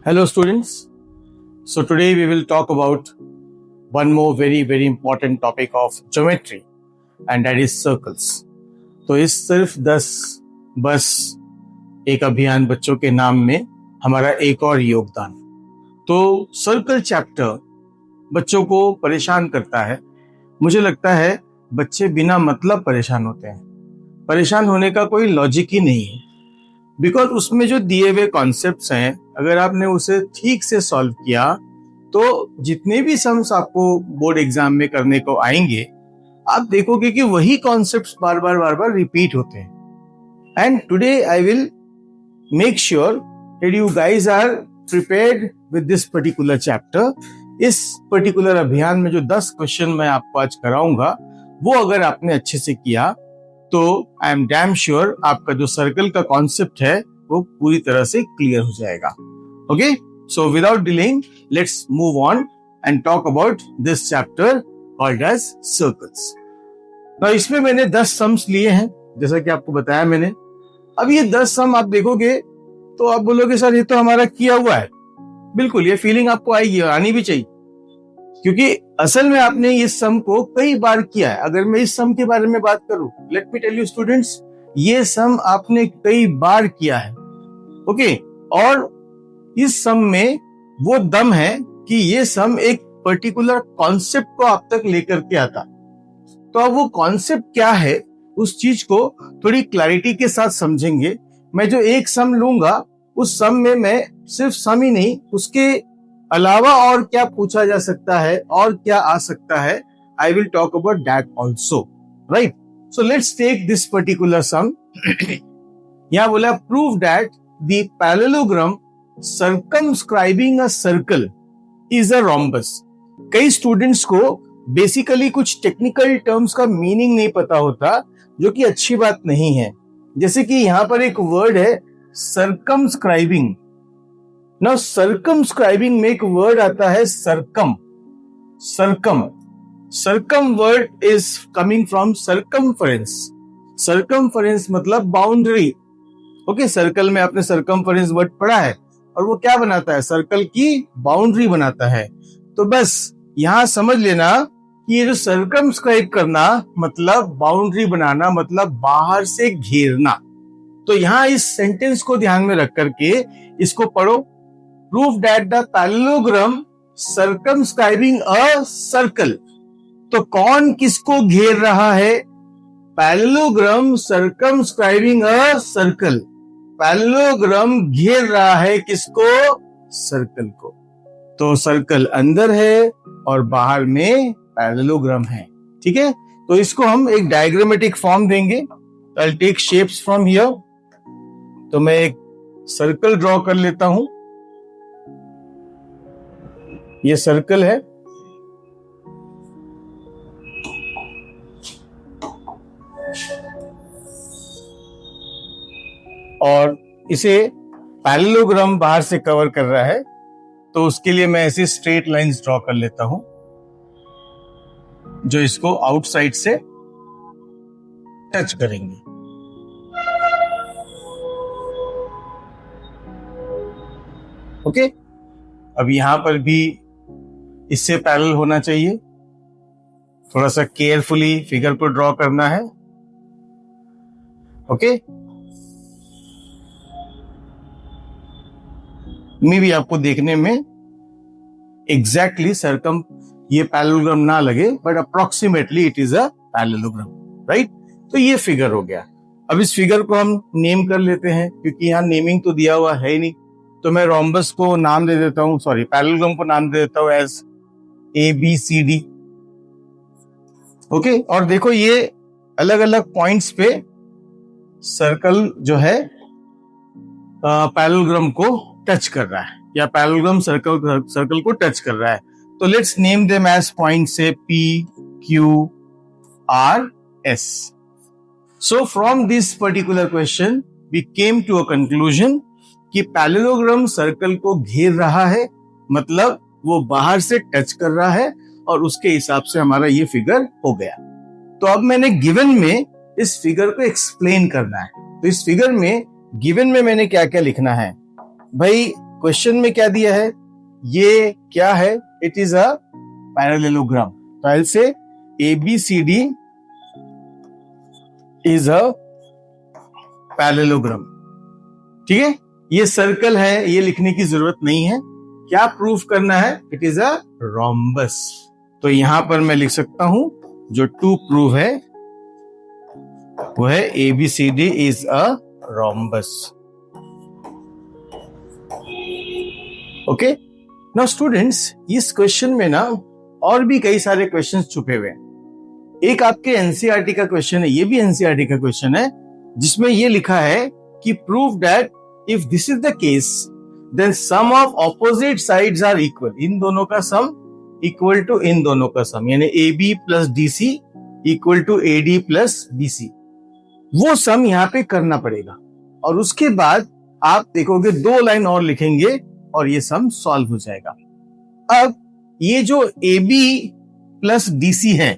Hello students. So today we will talk about one more very important topic of geometry and that is circles. तो इस सिर्फ 10 बस एक अभियान बच्चों के नाम में हमारा एक और योगदान। तो सर्कल चैप्टर बच्चों को परेशान करता है। मुझे लगता है बच्चे बिना मतलब परेशान होते हैं। परेशान होने का कोई लॉजिक ही नहीं है, बिकॉज उसमें जो दिए हुए कॉन्सेप्ट्स हैं, अगर आपने उसे ठीक से सॉल्व किया तो जितने भी सम्स आपको बोर्ड एग्जाम में करने को आएंगे, आप देखोगे कि वही कॉन्सेप्ट्स बार बार रिपीट होते हैं। And today I will make sure that you guys are prepared with this particular chapter. इस पर्टिकुलर अभियान में जो 10 क्वेश्चन मैं आपको आज कराऊंगा, वो अगर आपने अच्छे से किया तो आई एम डैम श्योर आपका जो सर्कल का कॉन्सेप्ट है वो पूरी तरह से क्लियर हो जाएगा। Okay, so without delaying let's move on and talk about this chapter called as circles. तो इसमें मैंने 10 सम्स लिए हैं, जैसा कि आपको बताया मैंने। अब ये 10 सम आप देखोगे तो आप बोलोगे सर ये तो हमारा किया हुआ है। बिल्कुल, ये फीलिंग आपको आएगी और आनी भी चाहिए, क्योंकि असल में आपने इस सम को कई बार किया है। अगर मैं इस सम के बारे में बात करूं, let me tell you students, ये सम आपने कई बार किया है। ओके, और इस सम में वो दम है कि ये सम एक पर्टिकुलर कॉन्सेप्ट को आप तक लेकर के आता। तो अब वो कॉन्सेप्ट क्या है, उस चीज को थोड़ी क्लैरिटी के साथ समझेंगे। मैं जो एक सम लूंगा, उस सम में मैं सिर्फ सम ही नहीं, उसके अलावा और क्या पूछा जा सकता है और क्या आ सकता है, I will talk about that also, right. So let's take this particular sum. यहां बोला prove that the parallelogram circumscribing a circle is a rhombus. कई स्टूडेंट्स को बेसिकली कुछ टेक्निकल टर्म्स का मीनिंग नहीं पता होता, जो कि अच्छी बात नहीं है। जैसे कि यहां पर एक वर्ड है सर्कमस्क्राइबिंग। नाउ सर्कमस्क्राइबिंग में एक वर्ड आता है circum. Circum word is coming from circumference. Circumference मतलब बाउंड्री। ओके, सर्कल में आपने सर्कमफरेंस वर्ड पढ़ा है, और वो क्या बनाता है? सर्कल की बाउंड्री बनाता है। तो बस यहां समझ लेना कि ये जो सर्कमस्क्राइब करना मतलब बाउंड्री बनाना, मतलब बाहर से घेरना। तो यहां इस सेंटेंस को ध्यान में रख करके इसको पढ़ो। Prove that the parallelogram circumscribing a circle. तो कौन किसको घेर रहा है? Parallelogram circumscribing a circle. Parallelogram घेर रहा है किसको? सर्कल को। तो सर्कल अंदर है और बाहर में पैरेललोग्राम है। ठीक है, तो इसको हम एक डायग्रामेटिक फॉर्म देंगे। I will take shapes from here. तो मैं एक सर्कल ड्रॉ कर लेता हूं। ये सर्कल है, और इसे पैरेललोग्राम बाहर से कवर कर रहा है। तो उसके लिए मैं ऐसे स्ट्रेट लाइंस ड्रॉ कर लेता हूं, जो इसको आउटसाइड से टच करेंगे। ओके, अब यहां पर भी इससे पैरेलल होना चाहिए। थोड़ा सा केयरफुली फिगर को ड्रॉ करना है। ओके, मे भी आपको देखने में एग्जैक्टली सर्कम ये पैरेललोग्राम ना लगे, but approximately it is a parallelogram, right. तो ये फिगर हो गया। अब इस फिगर को हम नेम कर लेते हैं, क्योंकि यहां नेमिंग तो दिया हुआ है ही नहीं। तो मैं रोम्बस को नाम दे देता हूं, सॉरी पैरेललोग्राम को नाम दे देता हूं एज ABCD। ओके, और देखो ये अलग अलग पॉइंट्स पे सर्कल जो है पैरेललोग्राम को टच कर रहा है, या पैरेललोग्राम सर्कल को टच कर रहा है। तो let's name them as point से P, Q, R, S. So from this particular question we came to a conclusion कि पैरेललोग्राम सर्कल को घेर रहा है, मतलब वो बाहर से टच कर रहा है, और उसके हिसाब से हमारा ये फिगर हो गया। तो अब मैंने गिवन में इस फिगर को एक्सप्लेन करना है। तो इस फिगर में गिवन में मैंने क्या क्या लिखना है भाई? क्वेश्चन में क्या दिया है, ये क्या है, इट इज अ पैरेललोग्राम। तो I will say ABCD is a parallelogram. ठीक है, ये सर्कल है, ये लिखने की जरूरत नहीं है। क्या प्रूफ करना है, इट इज अ रोम्बस। तो यहां पर मैं लिख सकता हूं जो टू प्रूव है वो है ABCD is a rhombus. Okay, now students, इस क्वेश्चन में ना और भी कई सारे क्वेश्चंस छुपे हुए हैं। एक आपके एनसीईआरटी का क्वेश्चन है, ये भी एनसीईआरटी का क्वेश्चन है, जिसमें ये लिखा है कि prove that if this is the case then sum of opposite sides are equal. इन दोनों का सम इक्वल टू इन दोनों का सम, यानी AB plus DC equal to AD plus BC। वो सम यहां पे करना पड़ेगा और उसके बाद आप देखोगे 2 लाइन और लिखेंगे और ये सम सॉल्व हो जाएगा। अब ये जो AB प्लस DC है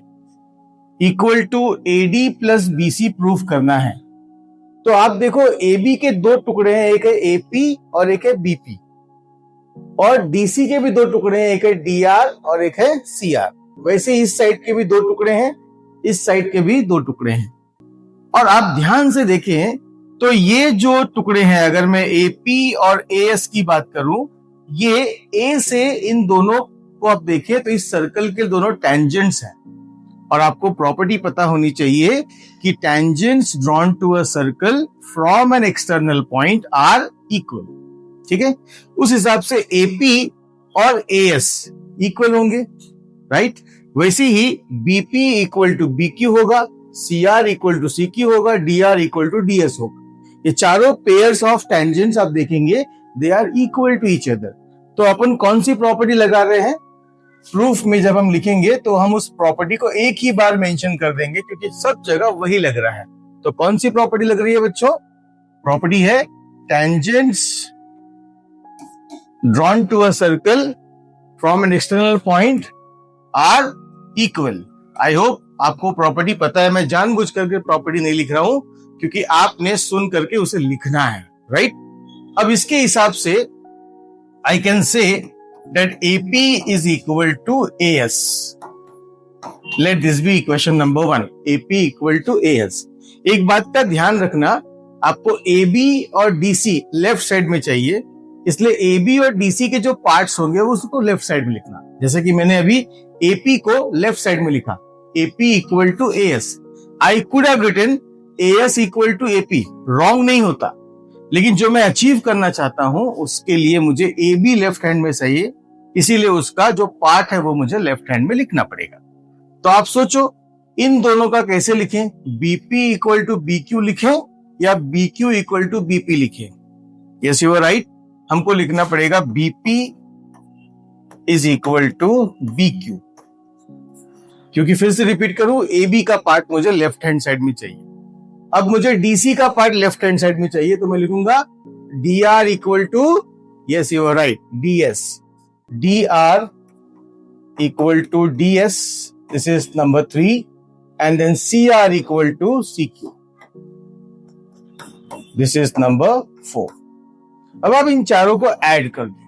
equal to AD plus BC proof करना है। तो आप देखो AB के 2 टुकड़े हैं, एक है AP और एक है BP, और DC के भी 2 टुकड़े हैं, एक है DR और एक है CR। वैसे इस साइड के भी 2 टुकड़े हैं, इस साइड के भी 2 टुकड़े हैं। और आप ध्यान से देखें तो ये जो टुकड़े हैं, अगर मैं AP और AS की बात करूं, ये A से इन दोनों को आप देखें तो इस सर्कल के दोनों टेंजेंट्स हैं। और आपको प्रॉपर्टी पता होनी चाहिए कि tangents drawn to a circle from an external point are equal. ठीक है, उस हिसाब से AP और AS इक्वल होंगे, राइट। वैसे ही BP इक्वल टू BQ होगा, CR इक्वल टू CQ होगा, DR इक्वल टू DS होगा। ये चारों पेयर्स ऑफ टेंजेंट्स आप देखेंगे they are equal to each other. तो अपन कौन सी प्रॉपर्टी लगा रहे हैं, प्रूफ में जब हम लिखेंगे तो हम उस प्रॉपर्टी को एक ही बार मेंशन कर देंगे क्योंकि सब जगह वही लग रहा है। तो कौन सी प्रॉपर्टी लग रही है बच्चों, प्रॉपर्टी है tangents drawn to a circle from an external point are equal. I hope आपको प्रॉपर्टी पता है। मैं जानबूझ करके प्रॉपर्टी नहीं लिख रहा हूं क्योंकि आपने सुन करके उसे लिखना है, राइट। अब इसके हिसाब से आई कैन से that AP is equal to AS. Let this be equation number 1. AP equal to AS. एक बात का ध्यान रखना, आपको AB और DC लेफ्ट साइड में चाहिए, इसलिए AB और DC के जो पार्ट्स होंगे उसको लेफ्ट साइड में लिखना। जैसे कि मैंने अभी AP को लेफ्ट साइड में लिखा, AP equal to AS. I could have written AS equal to AP. Wrong नहीं होता, लेकिन जो मैं अचीव करना चाहता हूं उसके लिए मुझे AB लेफ्ट हैंड में चाहिए, इसीलिए उसका जो पार्ट है वो मुझे लेफ्ट हैंड में लिखना पड़ेगा। तो आप सोचो इन दोनों का कैसे लिखें, BP इक्वल टू BQ लिखें या BQ इक्वल टू BP लिखें। यस यू आर राइट, हमको लिखना पड़ेगा BP is equal to BQ, क्योंकि फिर से रिपीट करूं, AB का पार्ट मुझे लेफ्ट हैंड साइड में चाहिए। अब मुझे DC का पार्ट लेफ्ट हैंड साइड में चाहिए, तो मैं लिखूंगा DR equal to, yes you are right, DS, DR equal to DS, this is number 3, and then CR equal to CQ, this is number 4. अब आप इन चारों को ऐड कर दो।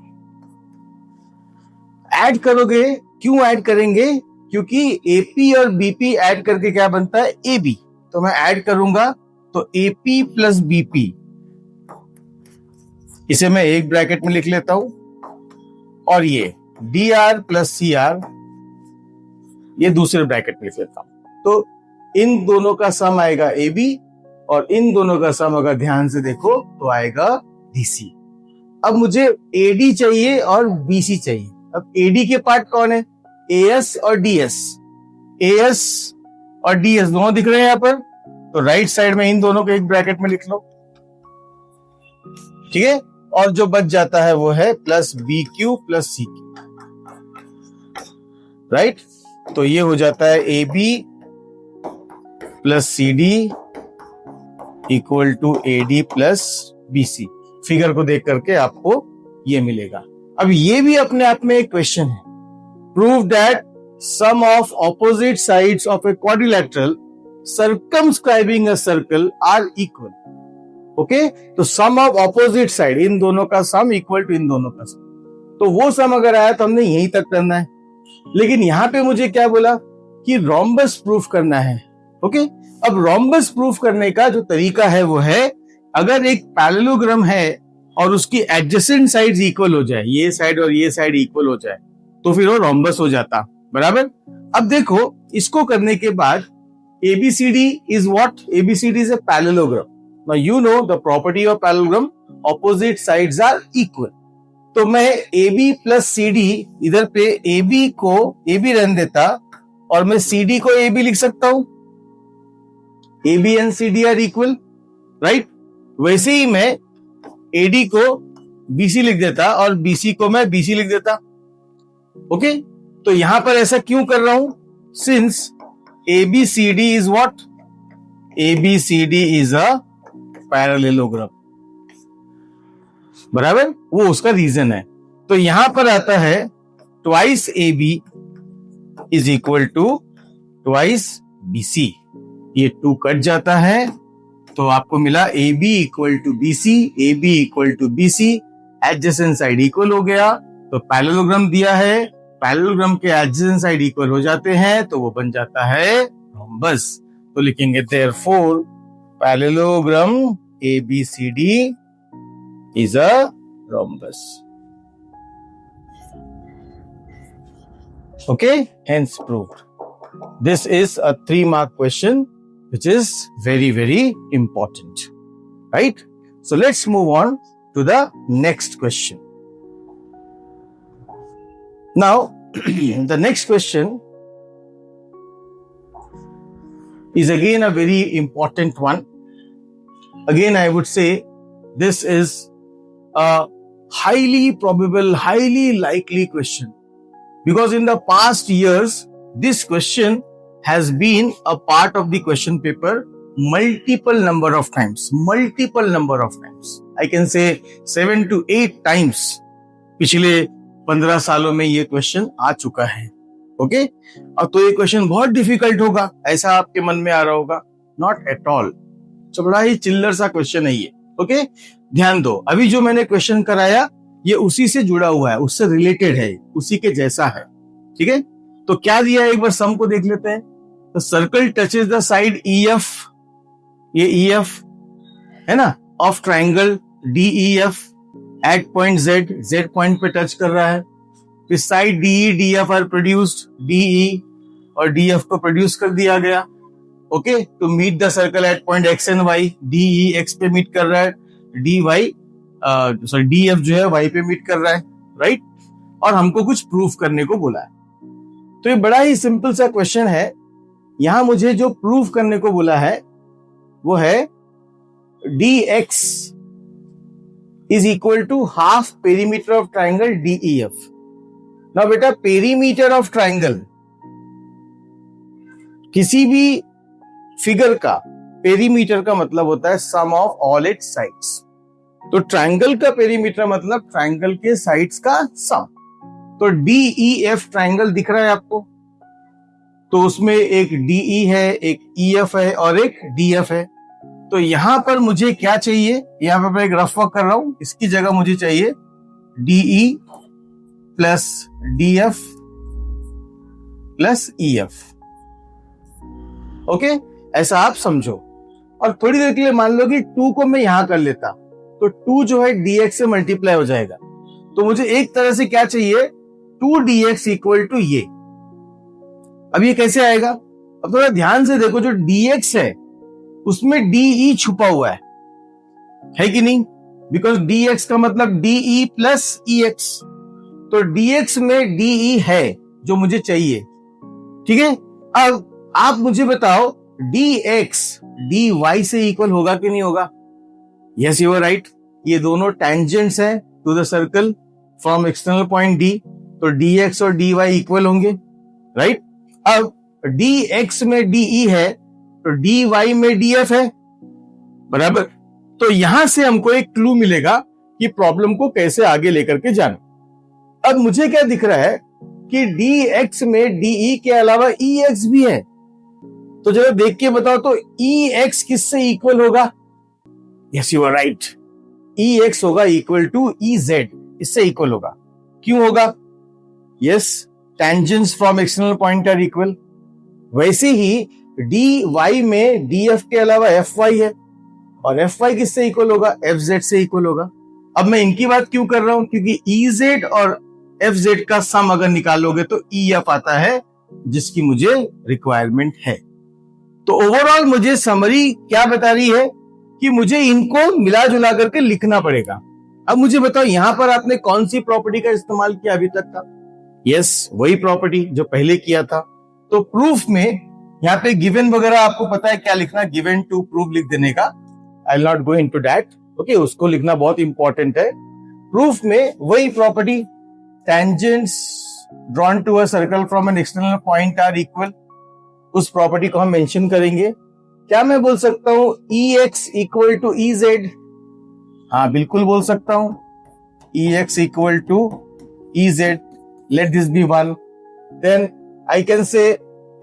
ऐड करोगे, क्यों ऐड करेंगे, क्योंकि AP और BP ऐड करके क्या बनता है, AB। तो मैं ऐड करूंगा तो AP प्लस BP, इसे मैं एक ब्रैकेट में लिख लेता हूं, और ये DR प्लस CR ये दूसरे ब्रैकेट में लिख लेता हूं। तो इन दोनों का सम आएगा AB और इन दोनों का सम अगर ध्यान से देखो तो आएगा DC। अब मुझे AD चाहिए और BC चाहिए। अब AD के पार्ट कौन है, AS और DS। AS और DS दोनों दिख रहे हैं यहां पर, तो राइट साइड में इन दोनों को एक ब्रैकेट में लिख लो, ठीक है। और जो बच जाता है वो है plus BQ plus CQ, right. तो ये हो जाता है AB plus CD equal to AD plus BC। Figure को देख करके आपको ये मिलेगा। अब ये भी अपने आप में एक क्वेश्चन है, prove that sum of opposite sides of a quadrilateral circumscribing a circle are equal. Okay, तो सम ऑफ ऑपोजिट साइड, इन दोनों का सम इक्वल टू इन दोनों का सम, तो वो सम अगर आया तो हमने यहीं तक करना है। लेकिन यहां पे मुझे क्या बोला कि रोम्बस प्रूफ करना है। ओके, अब रोम्बस प्रूफ करने का जो तरीका है वो है, अगर एक पैरेललोग्राम है और उसकी एडजेसेंट साइड्स इक्वल हो जाए, ये साइड और ये साइड इक्वल हो जाए, तो फिर वो रोम्बस हो जाता। बराबर। अब देखो, इसको करने के बाद ABCD is what? ABCD is a parallelogram. Now you know the property of parallelogram, opposite sides are equal. तो मैं AB plus CD, इधर पे AB को AB रहने देता और मैं CD को AB लिख सकता हूं। AB and CD are equal, right? वैसे ही मैं AD को BC लिख देता और BC को मैं BC लिख देता। ओके, तो यहां पर ऐसा क्यों कर रहा हूं? Since ABCD is what? ABCD is a parallelogram. बराबर, वो उसका रीजन है। तो यहां पर आता है twice AB is equal to twice BC. ये 2 कट जाता है तो आपको मिला AB equal to BC, AB equal to BC, adjacent side equal हो गया। तो पैरेललोग्राम दिया है, पैरेललोग्राम के एडजेसेंट साइड इक्वल हो जाते हैं तो वो बन जाता है रोम्बस। तो लिखेंगे therefore parallelogram ABCD is a rhombus. Okay, hence proved. This is a 3-mark question which is very, very important. Right? So let's move on to the next question. Now, the next question is again a very important one. Again, I would say this is a highly probable, highly likely question, because in the past years, this question has been a part of the question paper multiple number of times. I can say 7 to 8 times. पिछले 15 सालों में ये question आ चुका है। Okay, अब तो ये question बहुत डिफिकल्ट होगा ऐसा आपके मन में आ रहा होगा। नॉट एट ऑल, तो बड़ा ही चिल्लर सा क्वेश्चन है ये। ओके, ध्यान दो, अभी जो मैंने क्वेश्चन कराया ये उसी से जुड़ा हुआ है, उससे रिलेटेड है, उसी के जैसा है। ठीक है, तो क्या दिया है एक बार सम को देख लेते हैं। तो circle touches the side EF, ये EF है ना, of triangle DEF at point Z point पे टच कर रहा है। फिर side DE DF are produced, DE और DF को प्रोड्यूस कर दिया गया। Okay, to meet the circle at point X and Y, DE X पे मीट कर रहा है, DF जो है Y पे मीट कर रहा है, राइट? और हमको कुछ प्रूफ करने को बोला है। तो ये बड़ा ही सिंपल सा क्वेश्चन है। यहां मुझे जो प्रूफ करने को बोला है वो है DX is equal to half perimeter of triangle DEF। ना बेटा, पेरीमीटर ऑफ ट्राइंगल, किसी भी फिगर का पेरीमीटर का मतलब होता है सम ऑफ ऑल इट्स साइड्स। तो ट्राइंगल का पेरीमीटर मतलब ट्राइंगल के साइड्स का सम। तो DEF ट्राइंगल दिख रहा है आपको, तो उसमें एक DE है, एक EF है और एक DF है। तो यहां पर मुझे क्या चाहिए, यहां पर मैं एक रफ वर्क कर रहा हूं, इसकी जगह मुझे चाहिए DE plus DF plus EF। Okay, ऐसा आप समझो। और थोड़ी देर के लिए मान लो कि 2 को मैं यहां कर लेता, तो 2 जो है DX से मल्टीप्लाई हो जाएगा। तो मुझे एक तरह से क्या चाहिए, 2DX इक्वल टू ये। अब ये कैसे आएगा? अब थोड़ा ध्यान से देखो, जो DX है उसमें DE छुपा हुआ है कि नहीं? बिकॉज DX का मतलब DE प्लस EX, तो DX में DE है जो मुझे चाहिए। ठीक है, अब आप मुझे बताओ DX DY से इक्वल होगा कि नहीं होगा? Yes, you are right. ये दोनों टेंजेंट्स हैं to the circle from external point D, तो DX और DY इक्वल होंगे, राइट? अब DX में DE है तो DY में DF है, बराबर। तो यहां से हमको एक क्लू मिलेगा कि प्रॉब्लम को कैसे आगे लेकर के जाना। अब मुझे क्या दिख रहा है कि DX में DE के अलावा EX भी है, तो जरा देख के बताओ तो EX किससे इक्वल होगा? Yes you are right, E X होगा इक्वल टू ई जेड, इससे इक्वल होगा। क्यों होगा? Yes, tangents from external point are equal. वैसे ही डी वाई में डी एफ के अलावा एफ वाई है, और एफ वाई किससे इक्वल होगा? एफ जेड से इक्वल होगा। अब मैं इनकी बात क्यों कर रहा हूं? क्योंकि ई जेड और एफ जेड का सम अगर निकालोगे तो ई एफ आता है, जिसकी मुझे रिक्वायरमेंट है। तो ओवरऑल मुझे समरी क्या बता रही है कि मुझे इनको मिला जुला करके लिखना पड़ेगा। अब मुझे बताओ, यहां पर आपने कौन सी प्रॉपर्टी का इस्तेमाल किया अभी तक का? यस, वही प्रॉपर्टी जो पहले किया था। तो प्रूफ में यहाँ पे गिवन वगैरह आपको पता है क्या लिखना, गिवन टू प्रूफ लिख देने का। I will not go into that, okay, उसको लिखना बहुत इंपॉर्टेंट है। प्रूफ में वही property, tangents drawn to a circle from an external point are equal, उस प्रॉपर्टी को हम मेंशन करेंगे। क्या मैं बोल सकता हूं E X equal to E Z? हाँ, बिल्कुल बोल सकता हूं, E X equal to E Z. Let this be one. Then I can say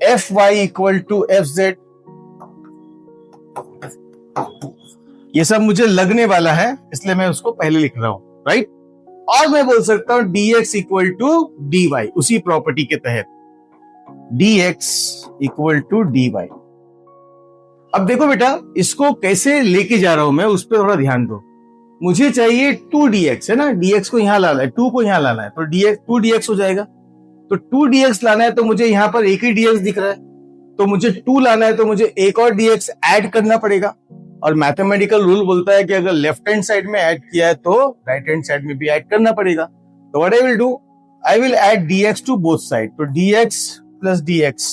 F Y equal to F Z. ये सब मुझे लगने वाला है, इसलिए मैं उसको पहले लिख रहा हूं, राइट। और मैं बोल सकता हूं D X equal to D Y, उसी प्रॉपर्टी के तहत D X equal to D Y. अब देखो बेटा, इसको कैसे लेके जा रहा हूं मैं, उस पर थोड़ा ध्यान दो। मुझे चाहिए 2dx, है ना, dx को यहां लाना है, 2 को यहां लाना है, तो dx 2dx हो जाएगा। तो 2dx लाना है तो मुझे यहां पर एक ही dx दिख रहा है, तो मुझे 2 लाना है तो मुझे एक और dx ऐड करना पड़ेगा। और मैथमेटिकल रूल बोलता है कि अगर लेफ्ट हैंड साइड में ऐड किया है तो राइट हैंड साइड में भी ऐड करना पड़ेगा। तो what I will do, I will add dx to both side. तो dx plus dx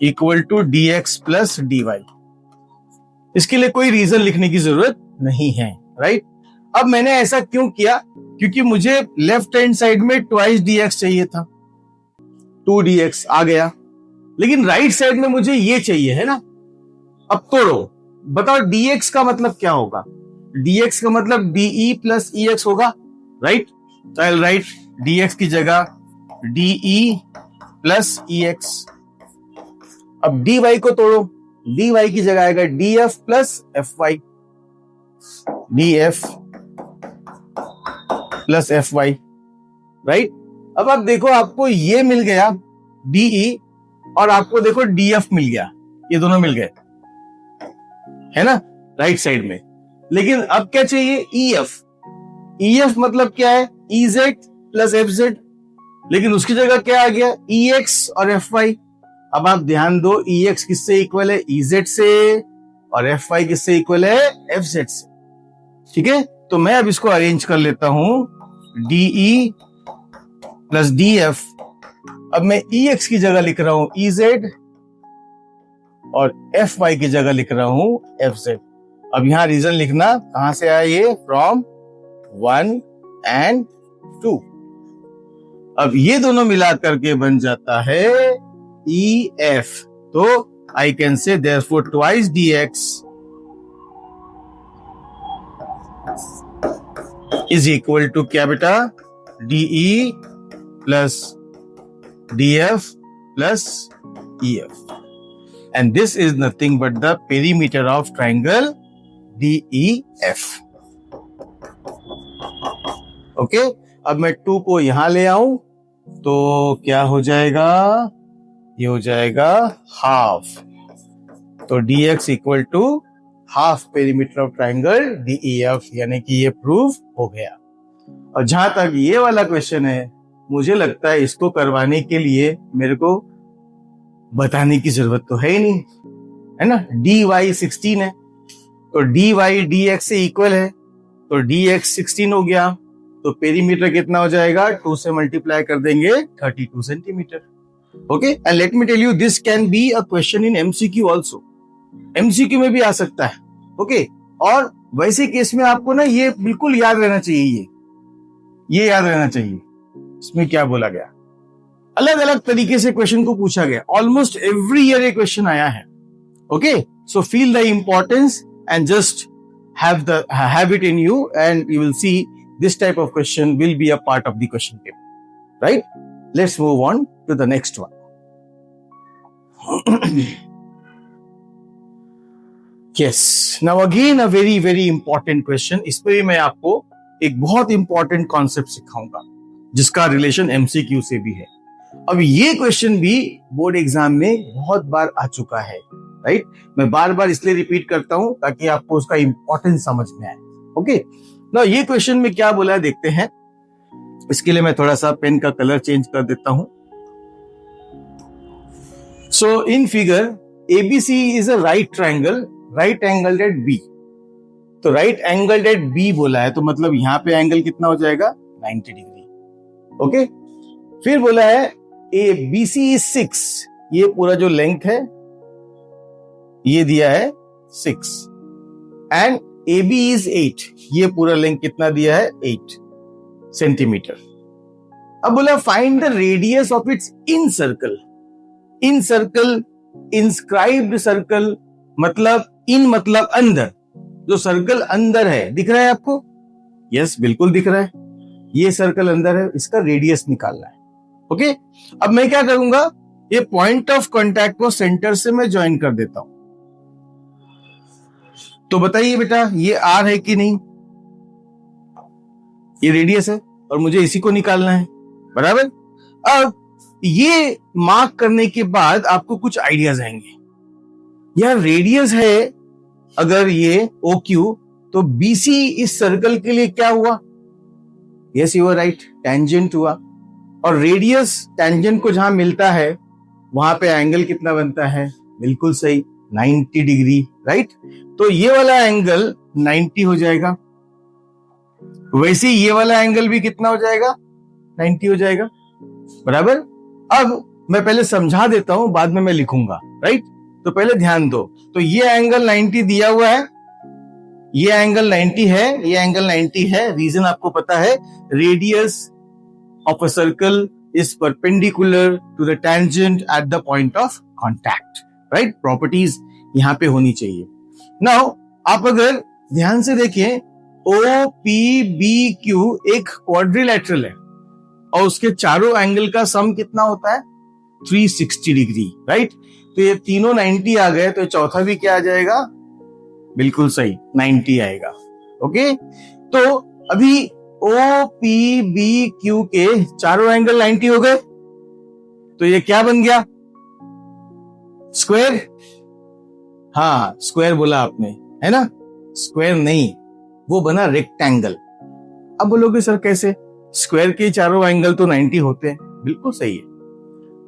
equal to dx plus dy। इसके लिए कोई रीजन लिखने की जरूरत नहीं है, राइट। अब मैंने ऐसा क्यों किया? क्योंकि मुझे लेफ्ट हैंड साइड में ट्वाइस dx चाहिए था, 2dx आ गया, लेकिन राइट साइड में मुझे ये चाहिए, है ना। अब तोड़ो, बताओ dx का मतलब क्या होगा? dx का मतलब de प्लस ex होगा, राइट। तो आई विल राइट dx की जगह de प्लस ex। अब dy को तोड़ो, dy की जगह आएगा df plus fy, df plus fy, right. अब आप देखो, आपको ये मिल गया de और आपको देखो df मिल गया, ये दोनों मिल गए, है ना, राइट साइड में। लेकिन अब क्या चाहिए? ef। ef मतलब क्या है? ez plus fz। लेकिन उसकी जगह क्या आ गया? ex और fy। अब आप ध्यान दो, ex किससे इक्वल है? ez से, और fy किससे इक्वल है? fz से। ठीक है, तो मैं अब इसको अरेंज कर लेता हूं, de प्लस df। अब मैं ex की जगह लिख रहा हूं ez और fy की जगह लिख रहा हूं fz। अब यहां रीजन लिखना, कहां से आया ये? From 1 and 2। अब ये दोनों मिला करके बन जाता है ef। तो I can say therefore twice dx is equal to क्या बेटा? de plus df plus ef, and this is nothing but the perimeter of triangle DEF। Okay, अब मैं 2 को यहां ले आऊं तो क्या हो जाएगा? ये हो जाएगा हाफ। तो dx equal to half perimeter of triangle DEF, यानी कि ये प्रूफ हो गया। और जहां तक ये वाला क्वेश्चन है, मुझे लगता है इसको करवाने के लिए मेरे को बताने की जरूरत तो है ही नहीं, है ना। dy 16 है, तो dy dx से इक्वल है, तो dx 16 हो गया। तो पेरीमीटर कितना हो जाएगा? 2 से मल्टीप्लाई कर देंगे, 32 centimetre. Okay, and let me tell you, this can be a question in MCQ also. MCQ में भी आ सकता है, ओके। और वैसे केस में आपको ना ये बिल्कुल याद रहना चाहिए, ये याद रहना चाहिए इसमें क्या बोला गया। अलग अलग तरीके से क्वेश्चन को पूछा गया, ऑलमोस्ट एवरी ईयर ये क्वेश्चन आया है। Okay, so feel the importance and just have it in you, and you will see this type of question will be a part of the question paper, right? Let's move on to the next one. Yes, now again a very very important question. इस पे भी मैं आपको एक बहुत important concept सिखाऊंगा जिसका relation MCQ से भी है। अब ये क्वेश्चन भी बोर्ड एग्जाम में बहुत बार आ चुका है, राइट? मैं बार बार इसलिए रिपीट करता हूं ताकि आपको उसका इंपॉर्टेंस समझ में आए। ओके, नाउ ये क्वेश्चन में क्या बोला है देखते हैं। इसके लिए मैं थोड़ा सा पेन का कलर चेंज कर देता हूं। So in figure ABC is a right triangle, right angle at B. तो राइट एंगल एट बी बोला है, तो मतलब यहां पे एंगल कितना हो जाएगा? 90 डिग्री। ओके, फिर बोला है ए बी सी इज 6, ये पूरा जो लेंथ है ये दिया है 6, एंड ए बी इज 8, ये पूरा लेंथ कितना दिया है? 8 सेंटीमीटर। अब बोला find the radius of it's in circle. In circle, inscribed circle, मतलब इन मतलब अंदर, जो सर्कल अंदर है दिख रहा है आपको? यस, बिल्कुल दिख रहा है। ये सर्कल अंदर है, इसका रेडियस निकालना है। ओके, अब मैं क्या करूंगा, ये पॉइंट ऑफ कांटेक्ट को सेंटर से मैं ज्वाइन कर देता हूं। तो बताइए बेटा, ये आर है कि नहीं? ये रेडियस है और मुझे इसी को निकालना है, बराबर। अब ये मार्क करने के बाद आपको कुछ आइडियाज आएंगे। यार रेडियस है अगर ये ओ क्यू, तो बीसी इस सर्कल के लिए क्या हुआ? Yes you are right, tangent हुआ। और रेडियस टेंजेंट को जहां मिलता है वहां पे एंगल कितना बनता है? बिल्कुल सही, 90 डिग्री, राइट। तो ये वाला एंगल 90 हो जाएगा, वैसे ये वाला एंगल भी कितना हो जाएगा? 90 हो जाएगा, बराबर। अब मैं पहले समझा देता हूं, बाद में मैं लिखूंगा, राइट। तो पहले ध्यान दो, तो ये एंगल 90 दिया हुआ है, ये एंगल 90 है, ये एंगल 90 है। रीजन आपको पता है, radius of a circle is perpendicular to the tangent at the point of contact, right. Properties यहां पे होनी चाहिए। नाउ आप अगर ध्यान से देखें, ओ पी बी क्यू एक क्वाड्रिलेटरल है और उसके चारों एंगल का सम कितना होता है? 360 डिग्री, राइट। तो ये तीनों 90 आ गए, तो चौथा भी क्या आ जाएगा? बिल्कुल सही, 90 आएगा। ओके, तो अभी ओ पी बी क्यू के चारों एंगल 90 हो गए, तो ये क्या बन गया? स्क्वायर। हाँ, स्क्वायर बोला आपने, है ना? स्क्वायर नहीं, वो बना रेक्टेंगल। अब बोलोगे सर कैसे? स्क्वायर के चारों एंगल तो 90 होते हैं, बिल्कुल सही है,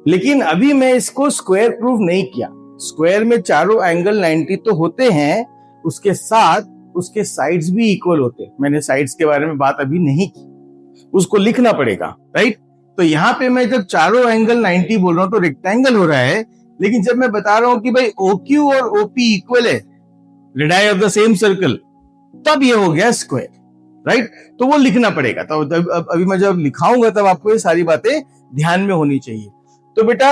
लेकिन अभी मैं इसको स्क्वायर प्रूव नहीं किया। स्क्वायर में चारों एंगल 90 तो होते हैं, उसके साथ उसके साइड्स भी इक्वल होते हैं। मैंने साइड्स के बारे में बात अभी नहीं की, उसको लिखना पड़ेगा, राइट। तो यहां पे मैं जब चारों एंगल 90 बोल रहा हूं तो रेक्टेंगल हो रहा है, लेकिन जब मैं बता रहा हूं कि भाई OQ और OP इक्वल है, radii of the same circle, तब ये हो गया स्क्वायर, राइट। तो वो लिखना पड़ेगा। तो अभी मैं जब लिखाऊंगा तब आपको ये सारी बातें ध्यान में होनी चाहिए। तो बेटा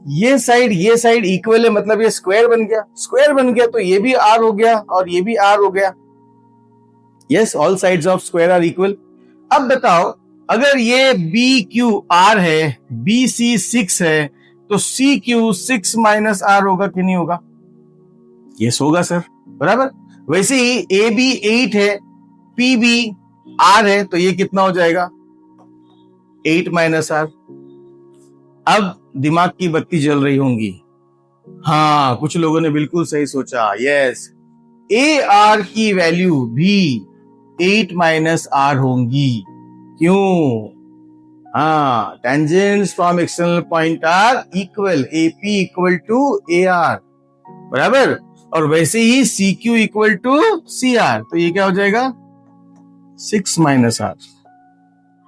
ये साइड इक्वल है, मतलब ये स्क्वायर बन गया। स्क्वायर बन गया तो ये भी आर हो गया और ये भी आर हो गया। Yes, all sides of square are equal. अब बताओ, अगर ये बी क्यू आर है, बी सी 6 है, तो सी क्यू 6 माइनस आर होगा कि नहीं होगा? यस होगा सर, बराबर। वैसे ही ए बी 8 है, पी बी आर है, तो ये कितना हो जाएगा? 8 माइनस आर। अब दिमाग की बत्ती जल रही होंगी। हाँ, कुछ लोगों ने बिल्कुल सही सोचा। यस, ए आर की वैल्यू भी 8 माइनस आर होंगी। क्यों? हाँ, tangents from external point are equal, AP equal to A R, बराबर। और वैसे ही C Q equal to C R, तो ये क्या हो जाएगा? 6 minus R,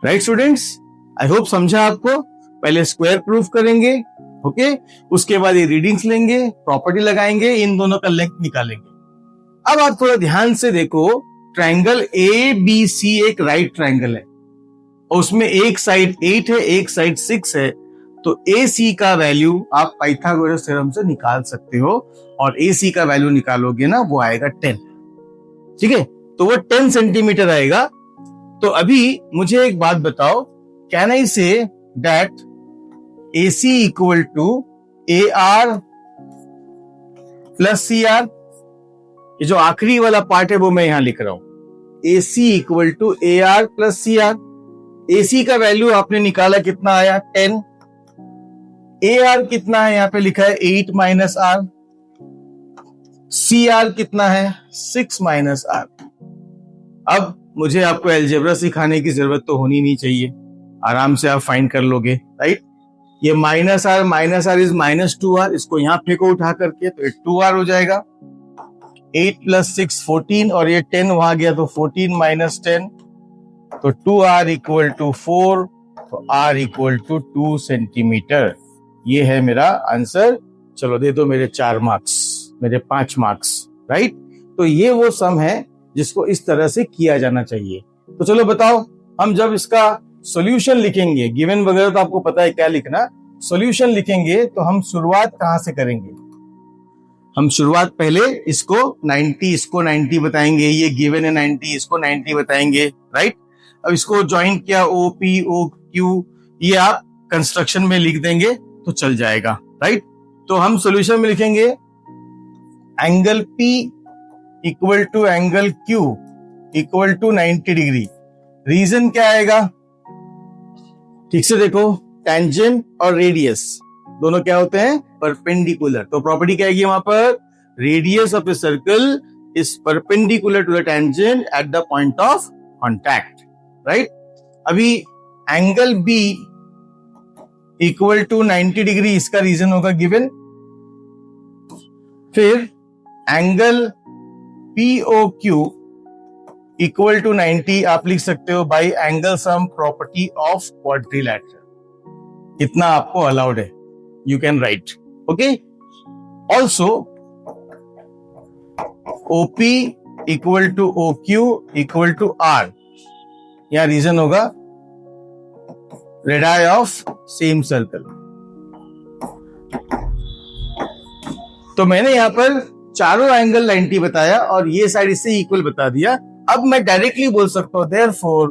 right students. I hope समझा आपको। पहले स्क्वायर प्रूफ करेंगे, ओके, उसके बाद ये रीडिंग्स लेंगे, प्रॉपर्टी लगाएंगे, इन दोनों का लेंथ निकालेंगे। अब आप थोड़ा ध्यान से देखो, ट्राइंगल ए बी सी एक राइट ट्राइंगल है और उसमें एक साइड 8 है, एक साइड 6 है, तो ए सी का वैल्यू आप पाइथागोरस थ्योरम से निकाल सकते हो, और ए सी का वैल्यू निकालोगे ना, वो आएगा 10, ठीक है। तो वो 10 सेंटीमीटर आएगा। तो अभी मुझे एक बात बताओ, can I say that AC equal to AR plus CR? ये जो आखिरी वाला पार्ट है वो मैं यहां लिख रहा हूं, AC equal to AR plus CR। AC का वैल्यू आपने निकाला, कितना आया 10। AR कितना है, यहां पे लिखा है 8 माइनस R। CR कितना है 6 माइनस R। अब मुझे आपको अलजेब्रा सिखाने की जरूरत तो होनी नहीं चाहिए, आराम से आप फाइंड कर लोगे, राइट। ये minus are is minus 2R, इसको यहां फेंको उठा करके तो 2R हो जाएगा। 8 प्लस 6 14, और ये 10 वहां गया तो 14 माइनस 10, तो 2R इक्वल टू 4, तो R इक्वल टू 2 सेंटीमीटर। ये है मेरा आंसर। चलो दे दो मेरे 4 मार्क्स, मेरे 5 मार्क्स, राइट। तो ये वो सम है जिसको इस तरह से किया जाना चाहिए। तो चलो बताओ, हम जब इसका सॉल्यूशन लिखेंगे, गिवन वगैरह तो आपको पता है क्या लिखना, सॉल्यूशन लिखेंगे तो हम शुरुआत कहां से करेंगे? हम शुरुआत पहले इसको 90 बताएंगे, ये गिवन है 90, इसको 90 बताएंगे, राइट। अब इसको ज्वाइन किया OP OQ, ये आप कंस्ट्रक्शन में लिख देंगे तो चल जाएगा, राइट। तो हम सॉल्यूशन में लिखेंगे angle P equal to angle Q equal to 90 degree. Reason क्या आएगा, ठीक से देखो, टेंजेंट और रेडियस दोनों क्या होते हैं, परपेंडिकुलर। तो प्रॉपर्टी क्या आएगी वहां पर, radius of a circle is perpendicular to the tangent at the point of contact, right. अभी angle B equal to 90 degree, इसका रीजन होगा गिवन। फिर एंगल POQ इक्वल टू 90 आप लिख सकते हो by angle sum property of quadrilateral. इतना आपको अलाउड है, you can write, okay. Also OP equal to OQ equal to R, यहां रीजन होगा रेडाई ऑफ सेम सर्कल। तो मैंने यहां पर चारों एंगल 90 बताया और ये साइड इससे इक्वल बता दिया। अब मैं डायरेक्टली बोल सकता हूं therefore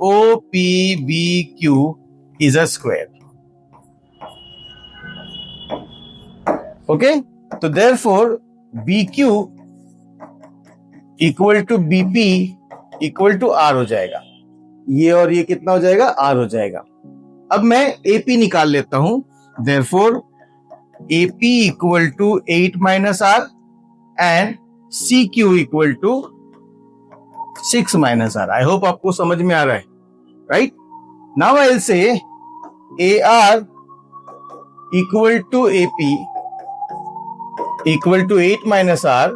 OPBQ is a square, okay. तो therefore BQ equal to BP equal to R हो जाएगा। ये और ये कितना हो जाएगा, R हो जाएगा। अब मैं AP निकाल लेता हूं, therefore AP equal to 8 minus R and CQ equal to 6 minus R। I hope आपको समझ में आ रहा है, right. Now I will say AR equal to AP equal to 8 minus R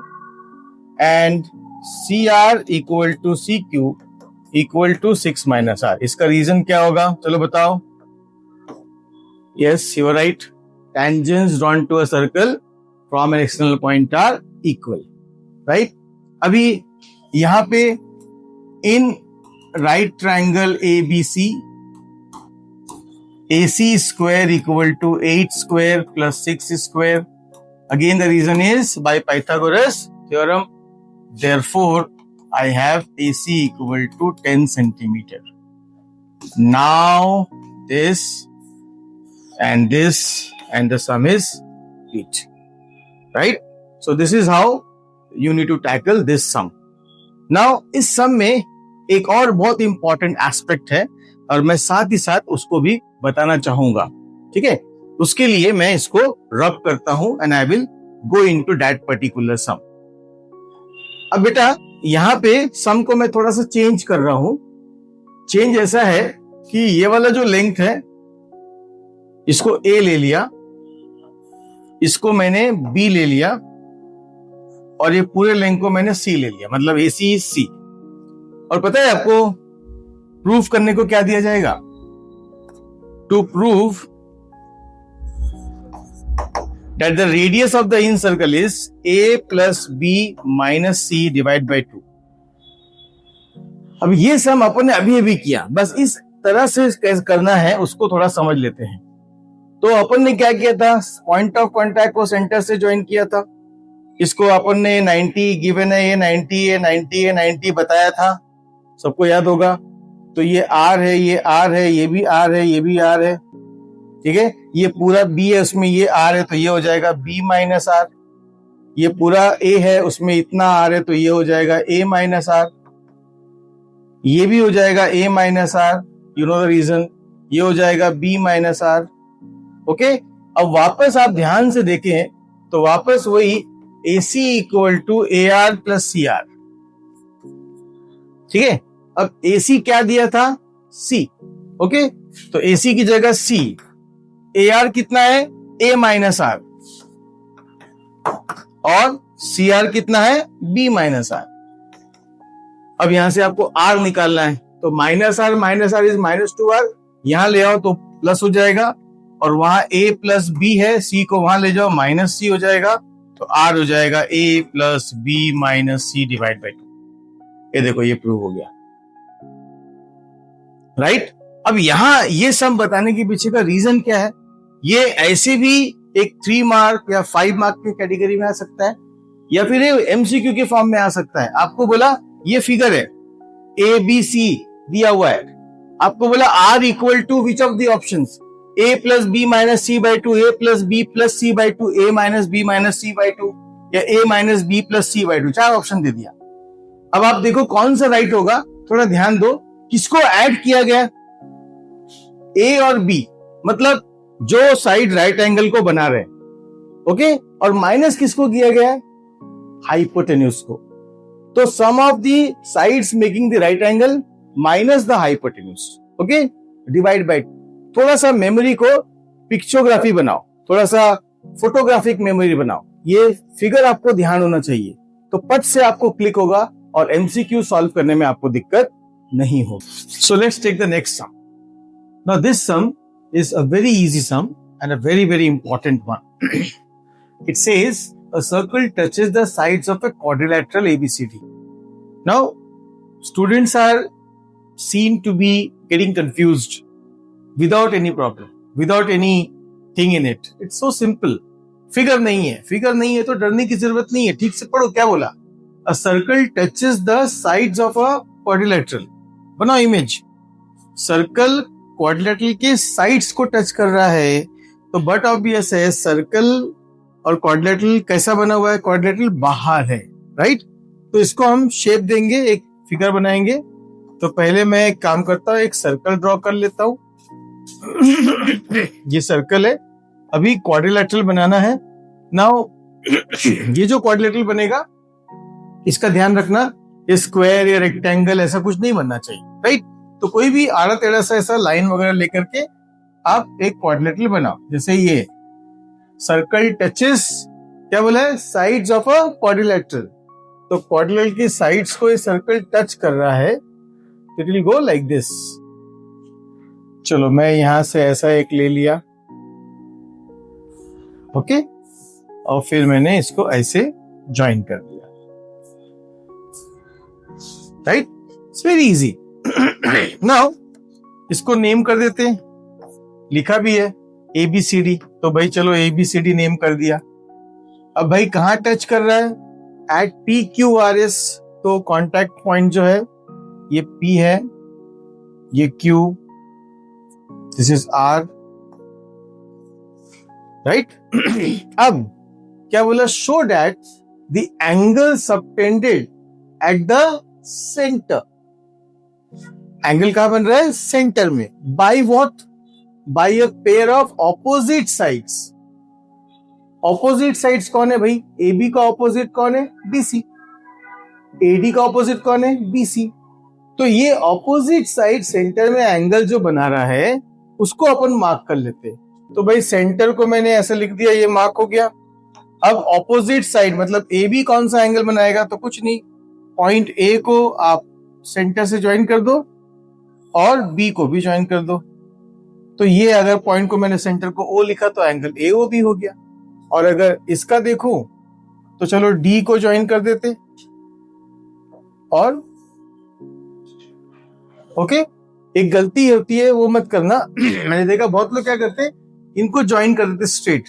and CR equal to CQ equal to 6 minus R। इसका reason क्या होगा, चलो बताओ। Yes, you are right, tangents drawn to a circle from an external point are equal, right। अभी यहां पे in right triangle ABC AC square equal to 8 square plus 6 square, again the reason is by Pythagoras theorem, therefore I have AC equal to 10 centimeter. Now this and the sum is 8, right? So this is how you need to tackle this sum. Now इस sum में एक और बहुत important aspect है और मैं साथ ही साथ उसको भी बताना चाहूंगा, ठीक है। उसके लिए मैं इसको रब करता हूं and I will go into that particular sum. अब बेटा यहां पे सम को मैं थोड़ा सा चेंज कर रहा हूं। चेंज ऐसा है कि ये वाला जो लेंथ है इसको A ले लिया, इसको मैंने B ले लिया और ये पूरे लेंथ को मैंने C ले लिया, मतलब AC is C। और पता है आपको प्रूफ करने को क्या दिया जाएगा, to prove that the radius of the in circle is A plus B minus C divided by 2। अब ये सम अपन ने अभी अभी किया, बस इस तरह से कैसे करना है उसको थोड़ा समझ लेते हैं। तो अपन ने क्या किया था, पॉइंट ऑफ कांटेक्ट को सेंटर से ज्वाइन किया था। इसको अपन ने 90 गिवन है, ये 90 है, 90 है, 90 बताया था, सबको याद होगा। तो ये R है, ये R है, ये भी R है, ये भी R है, ठीक है। ये पूरा B है, उसमें ये R है, तो ये हो जाएगा B माइनस R। ये पूरा a है, उसमें इतना r है, तो ये हो जाएगा a माइनस r, ये भी हो जाएगा a minus r, you know the reason, ये हो जाएगा b माइनस r। ओके, अब वापस आप ध्यान से देखें तो वापस वही AC equal to AR plus CR। ठीक है, अब AC क्या दिया था? C। ओके, तो AC की जगह C, AR कितना है? A माइनस R, और CR कितना है? B minus R। अब यहां से आपको R निकालना है, तो minus R is minus 2R, यहां ले आओ तो प्लस हो जाएगा, और वहां A प्लस B है, C को वहां ले जाओ माइनस C हो जाएगा, तो R हो जाएगा A plus B minus C divide by 2। ये देखो, ये प्रूव हो गया, राइट। अब यहां ये सम बताने के पीछे का रीजन क्या है? ये ऐसे भी एक 3 मार्क या 5 मार्क की कैटेगरी में आ सकता है, या फिर MCQ के फॉर्म में आ सकता है। आपको बोला ये फिगर है ABC दिया हुआ है, आपको बोला R equal to which of the options? A plus B minus C by 2, A plus B plus C by 2, A minus B minus C by 2, या A minus B plus C by 2, 4 option दे दिया। अब आप देखो कौन सा right होगा, थोड़ा ध्यान दो, किसको ऐड किया गया? A और B, मतलब जो साइड राइट एंगल को बना रहे हैं, ओके, और माइनस किसको किया गया? हाइपोटेन्यूज को। तो sum of the sides making the right angle minus the hypotenuse, okay, divide by. थोड़ा सा मेमोरी को पिक्चोग्राफी बनाओ, थोड़ा सा फोटोग्राफिक मेमोरी बनाओ, ये फिगर आपको ध्यान होना चाहिए, तो पट से आपको क्लिक होगा और MCQ सॉल्व करने में आपको दिक्कत नहीं होगी। So let's take the next sum. Now this sum is a very easy sum and a very, very important one. It says a circle touches the sides of a quadrilateral ABCD. Now, students are seen to be getting confused without any problem, without anything in it. It's so simple. Figure नहीं है तो डरने की जरूरत नहीं है। ठीक से पढ़ो, क्या बोला? A circle touches the sides of a quadrilateral. बनाओ इमेज, सर्कल क्वाड्रिलेटरल के साइड्स को टच कर रहा है, तो बट ऑब्वियस है सर्कल और क्वाड्रिलेटरल कैसा बना हुआ है? क्वाड्रिलेटरल बाहर है, राइट। तो इसको हम शेप देंगे, एक फिगर बनाएंगे। तो पहले मैं एक काम करता हूं, एक सर्कल ड्रॉ कर लेता हूं। ये सर्कल है, अभी क्वाड्रिलेटरल बनाना है। नाउ ये जो क्वाड्रिलेटरल बनेगा, इसका ध्यान रखना, ये स्क्वायर या रेक्टेंगल ऐसा कुछ नहीं बनना चाहिए, राइट। तो कोई भी आड़ा टेढ़ा सा ऐसा लाइन वगैरह लेकर के आप एक क्वाड्रिलेटरल बनाओ। जैसे ये सर्कल टचेस, क्या बोला है? Sides of a quadrilateral. तो क्वाड्रिलेटरल की साइड्स को ये सर्कल टच कर रहा है, it will go like this. चलो मैं यहां से ऐसा एक ले लिया, ओके, और फिर मैंने इसको ऐसे ज्वाइन कर दिया, right. It's very easy. Now इसको नेम कर देते हैं, लिखा भी है ABCD, तो भाई चलो ABCD नेम कर दिया। अब भाई कहां टच कर रहा है? At PQRS। तो कांटेक्ट पॉइंट जो है ये P है, ये Q, this is R, right. अब क्या बोला? Show that the angle subtended at the centre. Angle कहां बन रहा है? सेंटर में। By what? By a pair of opposite sides. Opposite sides कौन है भाई? AB का ऑपोजिट कौन है? BC। AD का ऑपोजिट कौन है? BC। तो ये ऑपोजिट साइड सेंटर में एंगल जो बना रहा है, उसको अपन मार्क कर लेते हैं। तो भाई सेंटर को मैंने ऐसे लिख दिया, ये मार्क हो गया। अब ऑपोजिट साइड मतलब AB कौन सा एंगल बनाएगा? तो कुछ नहीं, पॉइंट A को आप सेंटर से ज्वाइन कर दो और B को भी ज्वाइन कर दो। तो ये अगर पॉइंट को मैंने सेंटर को O लिखा तो एंगल AOB हो गया। और अगर इसका देखूं तो चलो D को ज्वाइन कर देते, और ओके, एक गलती होती है वो मत करना। मैंने देखा बहुत लोग क्या करते हैं, इनको ज्वाइन कर देते स्ट्रेट।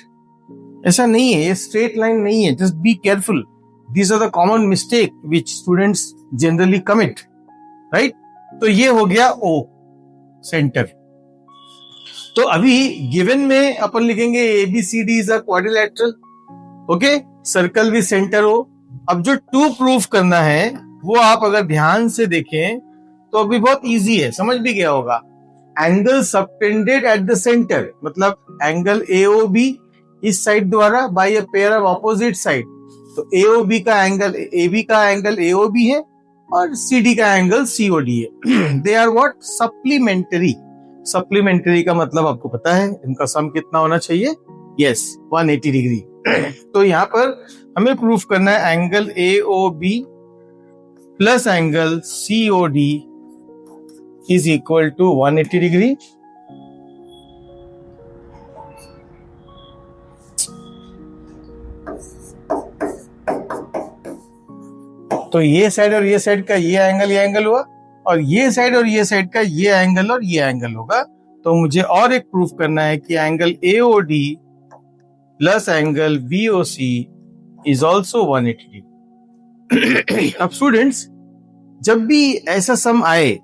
ऐसा नहीं है, ये स्ट्रेट लाइन नहीं है, just be careful. These are the common mistake which students generally commit, right. तो ये हो गया O सेंटर। तो अभी गिवन में अपन लिखेंगे ABCD is a quadrilateral. Okay, circle with centre हो। अब जो टू प्रूफ करना है वो आप अगर ध्यान से देखें तो अभी बहुत इजी है, समझ भी गया होगा। Angle subtended at the centre, मतलब एंगल AOB इस साइड द्वारा by a pair of opposite side. तो AOB का एंगल AB का एंगल AOB है और CD का एंगल COD है। They are what? Supplementary. Supplementary का मतलब आपको पता है, इनका सम कितना होना चाहिए? Yes, 180 degree. तो यहाँ पर हमें प्रूफ करना है angle AOB plus angle COD is equal to 180 degree. तो ये साइड और ये साइड का ये एंगल हुआ, और ये साइड और ये साइड का ये एंगल और ये एंगल होगा। तो मुझे और एक प्रूफ करना है कि angle AOD plus angle BOC is also 180 degree. अब स्टूडेंट्स, जब भी ऐसा सम आए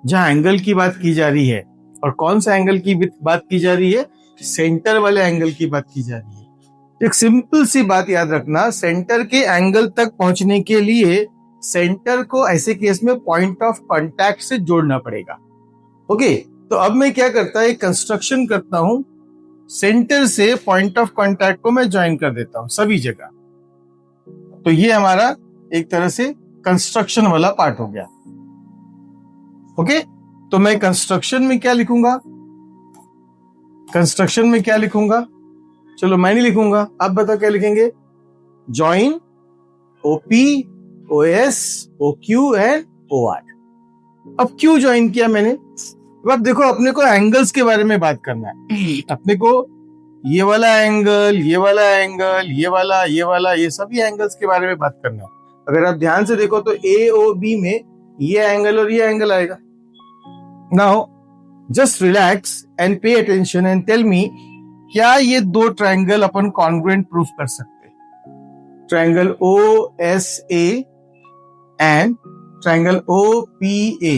जहां एंगल की बात की जा रही है, और कौन सा एंगल की बात की जा रही है? सेंटर वाले एंगल की बात की जा रही है। एक सिंपल सी बात याद रखना, सेंटर के एंगल तक पहुंचने के लिए सेंटर को ऐसे केस में पॉइंट ऑफ कांटेक्ट से जोड़ना पड़ेगा। ओके, तो अब मैं क्या करता है, कंस्ट्रक्शन करता हूं, सेंटर से पॉइंट ऑफ कांटेक्ट को मैं ज्वाइन कर देता हूं सभी जगह। तो ये हमारा एक तरह से कंस्ट्रक्शन वाला पार्ट हो गया। ओके, तो मैं कंस्ट्रक्शन में क्या लिखूंगा? कंस्ट्रक्शन में क्या लिखूंगा? चलो मैं नहीं लिखूंगा, आप बताओ क्या लिखेंगे? Join OP, OS, OQ and OR। अब क्यों ज्वाइन किया मैंने? अब देखो, अपने को एंगल्स के बारे में बात करना है। अपने को ये वाला एंगल, ये वाला एंगल, ये वाला, ये सभी एंगल्स के बारे में बात करना है। अगर आप ध्यान से देखो तो AOB में ये एंगल और ये एंगल आएगा। Now just relax and pay attention and tell me, क्या ये दो ट्रायंगल अपन कॉन्ग्रुएंट प्रूफ कर सकते हैं? Triangle OSA and triangle OPA।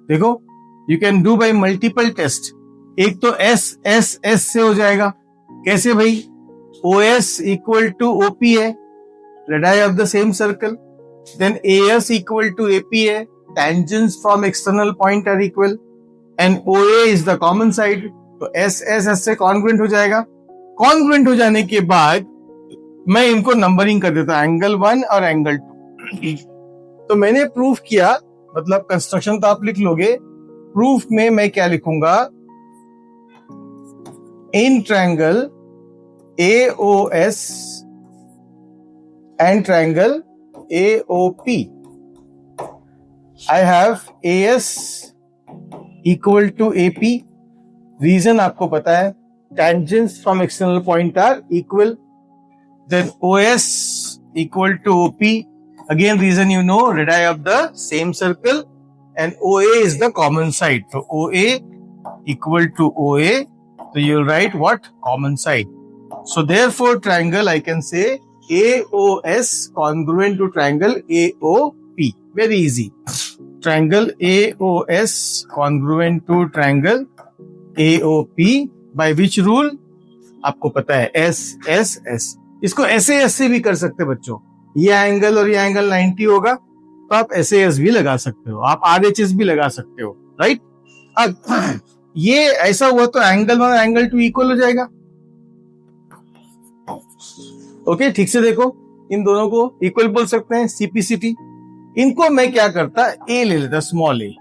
देखो, you can do by multiple test. एक तो S से हो जाएगा। कैसे भाई? OS इक्वल टू OP है, radii of the same circle. Then AS equal to AP है, tangents from external point are equal, and OA is the common side. तो S से कॉन्ग्रुएंट हो जाएगा। कॉन्ग्रुएंट हो जाने के बाद मैं इनको नंबरिंग कर देता हूं, एंगल 1 और एंगल 2। तो मैंने प्रूफ किया, मतलब कंस्ट्रक्शन तो आप लिख लोगे, प्रूफ में मैं क्या लिखूंगा? In triangle AOS and triangle AOP I have AS equal to AP। Reason आपको पता है, tangents from external point are equal. Then OS equal to OP, again reason you know, radii of the same circle, and OA is the common side. So OA equal to OA, so you'll write what? Common side. So therefore triangle I can say AOS congruent to triangle AOP. Very easy. Triangle AOS congruent to triangle AOP by which rule? आपको पता है, S। इसको ऐसे भी कर सकते बच्चों। ये एंगल और ये एंगल 90 होगा, तो आप SAS भी लगा सकते हो, आप RHS भी लगा सकते हो, राइट? अब ये ऐसा हुआ तो एंगल 1 एंगल 2 इक्वल हो जाएगा। ओके, ठीक से देखो, इन दोनों को इक्वल बोल सकते हैं, CPCT। इनको मैं क्या करता, A ले लेता, स्मॉल a,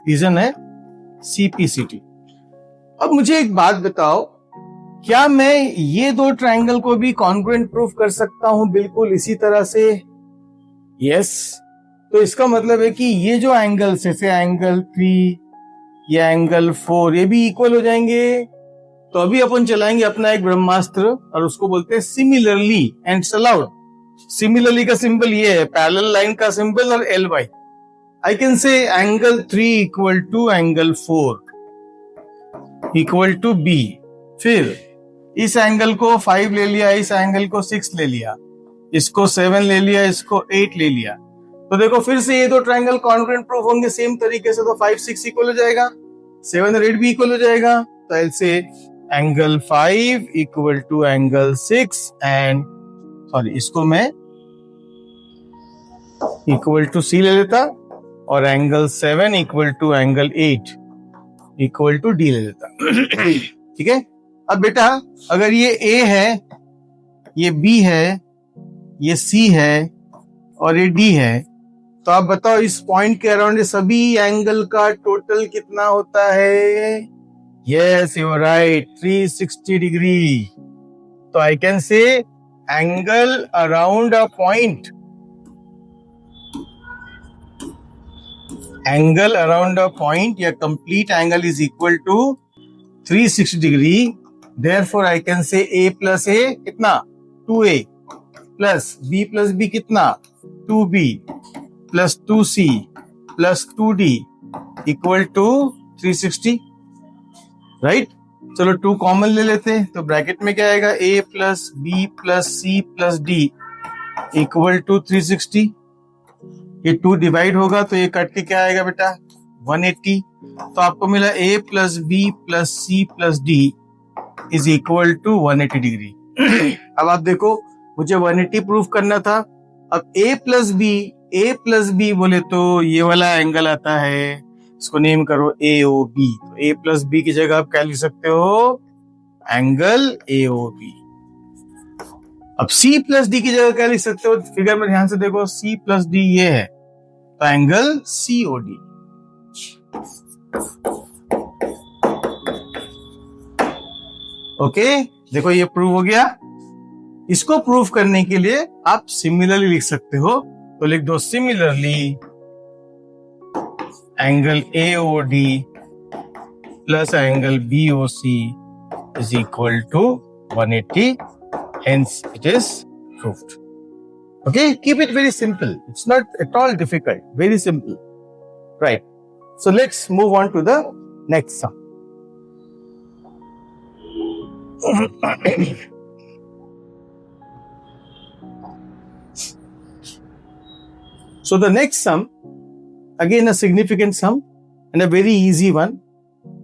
रीजन है CPCT। अब मुझे एक बात बताओ, क्या मैं ये दो ट्रायंगल को भी कॉन्ग्रुएंट प्रूफ कर सकता हूं बिल्कुल इसी तरह से? यस। तो इसका मतलब है कि ये जो एंगल्स जैसे एंगल 3 या एंगल 4 ये भी इक्वल हो जाएंगे। तो अभी अपन चलाएंगे अपना एक ब्रह्मास्त्र और उसको बोलते हैं सिमिलरली एंड अलाउड। सिमिलरली का सिंबल ये है, पैरेलल लाइन का सिंबल और Ly। I can say angle 3 equal to angle 4 equal to B। फिर इस एंगल को 5 ले लिया, इस एंगल को 6 ले लिया, इसको 7 ले लिया, इसको 8 ले लिया। तो देखो फिर से ये दो ट्रायंगल कॉन्ग्रुएंट प्रूफ होंगे सेम तरीके से। तो 5 6 इक्वल हो जाएगा, 7 और 8 भी इक्वल हो जाएगा। तो ऐसे angle 5 equal to angle 6 and sorry इसको मैं इक्वल टू सी ले लेता और angle 7 equal to angle 8 equal to D ले लेता। ठीक है। अब बेटा अगर ये ए है, ये बी है, ये सी है और ये डी है, तो आप बताओ इस पॉइंट के अराउंड सभी एंगल का टोटल कितना होता है? Yes you are right, 360 degree. तो I can say angle around a point, angle around a point या complete angle is equal to 360 degree. Therefore I can say a plus A कितना 2a plus b कितना 2b plus 2c plus 2d equal to 360, right. चलो 2 common ले लेते हैं, तो bracket में क्या आएगा a plus b plus c plus d equal to 360। ये 2 डिवाइड होगा तो ये कट के क्या आएगा बेटा 180। तो आपको मिला a plus b plus c plus d is equal to 180 degree. अब आप देखो मुझे 180 प्रूफ करना था। अब a प्लस बी बोले तो ये वाला एंगल आता है, इसको नेम करो AOB। तो a प्लस बी की जगह आप क्या लिख सकते हो? Angle AOB। अब C प्लस डी की जगह क्या लिख सकते हो? फिगर में ध्यान से देखो, C प्लस डी ये है तो एंगल COD। ओके, देखो ये प्रूव हो गया। इसको प्रूव करने के लिए आप सिमिलरली लिख सकते हो, तो लिख दो similarly angle AOD plus angle BOC is equal to 180, hence it is proved. Okay, keep it very simple. It's not at all difficult, very simple, right? So let's move on to the next sum. So the next sum, again a significant sum and a very easy one.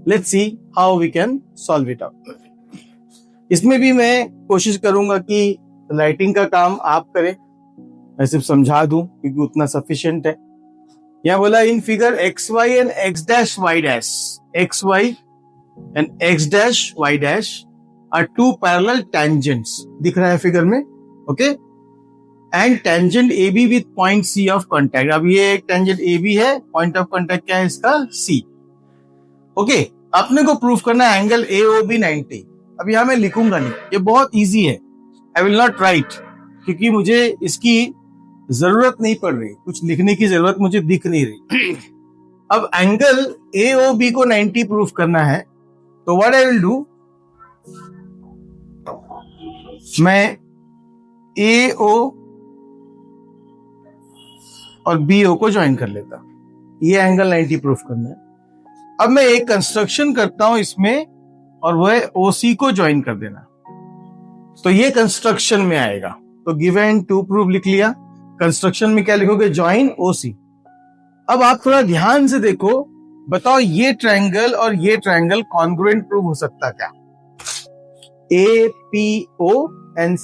Let's see how we can solve it out. इसमें भी मैं कोशिश करूंगा कि writing का काम आप करें, मैं सिर्फ समझा दूं क्योंकि उतना सफिशिएंट है। यहां बोला in figure X Y and X dash Y dash, X Y and X dash Y dash are two parallel tangents, दिख रहा है फिगर में, okay. And tangent A B with point C of contact. अब ये एक tangent A B है, point of contact क्या है इसका? सी। ओके, अपने को प्रूफ करना है एंगल AOB 90। अब यहां मैं लिखूंगा नहीं, ये बहुत इजी है, आई विल नॉट राइट, क्योंकि मुझे इसकी जरूरत नहीं पड़ रही, कुछ लिखने की जरूरत मुझे दिख नहीं रही। अब एंगल AOB को 90 प्रूफ करना है, तो व्हाट आई विल डू, मैं AO और BO को ज्वाइन कर लेता, ये एंगल 90 प्रूफ करना है। अब मैं एक कंस्ट्रक्शन करता हूं इसमें, और वह OC को ज्वाइन कर देना, तो ये कंस्ट्रक्शन में आएगा। तो गिवन टू प्रूफ लिख लिया, कंस्ट्रक्शन में क्या लिखोगे? Join OC। अब आप थोड़ा ध्यान से देखो, बताओ ये ट्रायंगल और ये ट्रायंगल कॉन्ग्रुएंट प्रूफ हो सकता क्या? APO एंड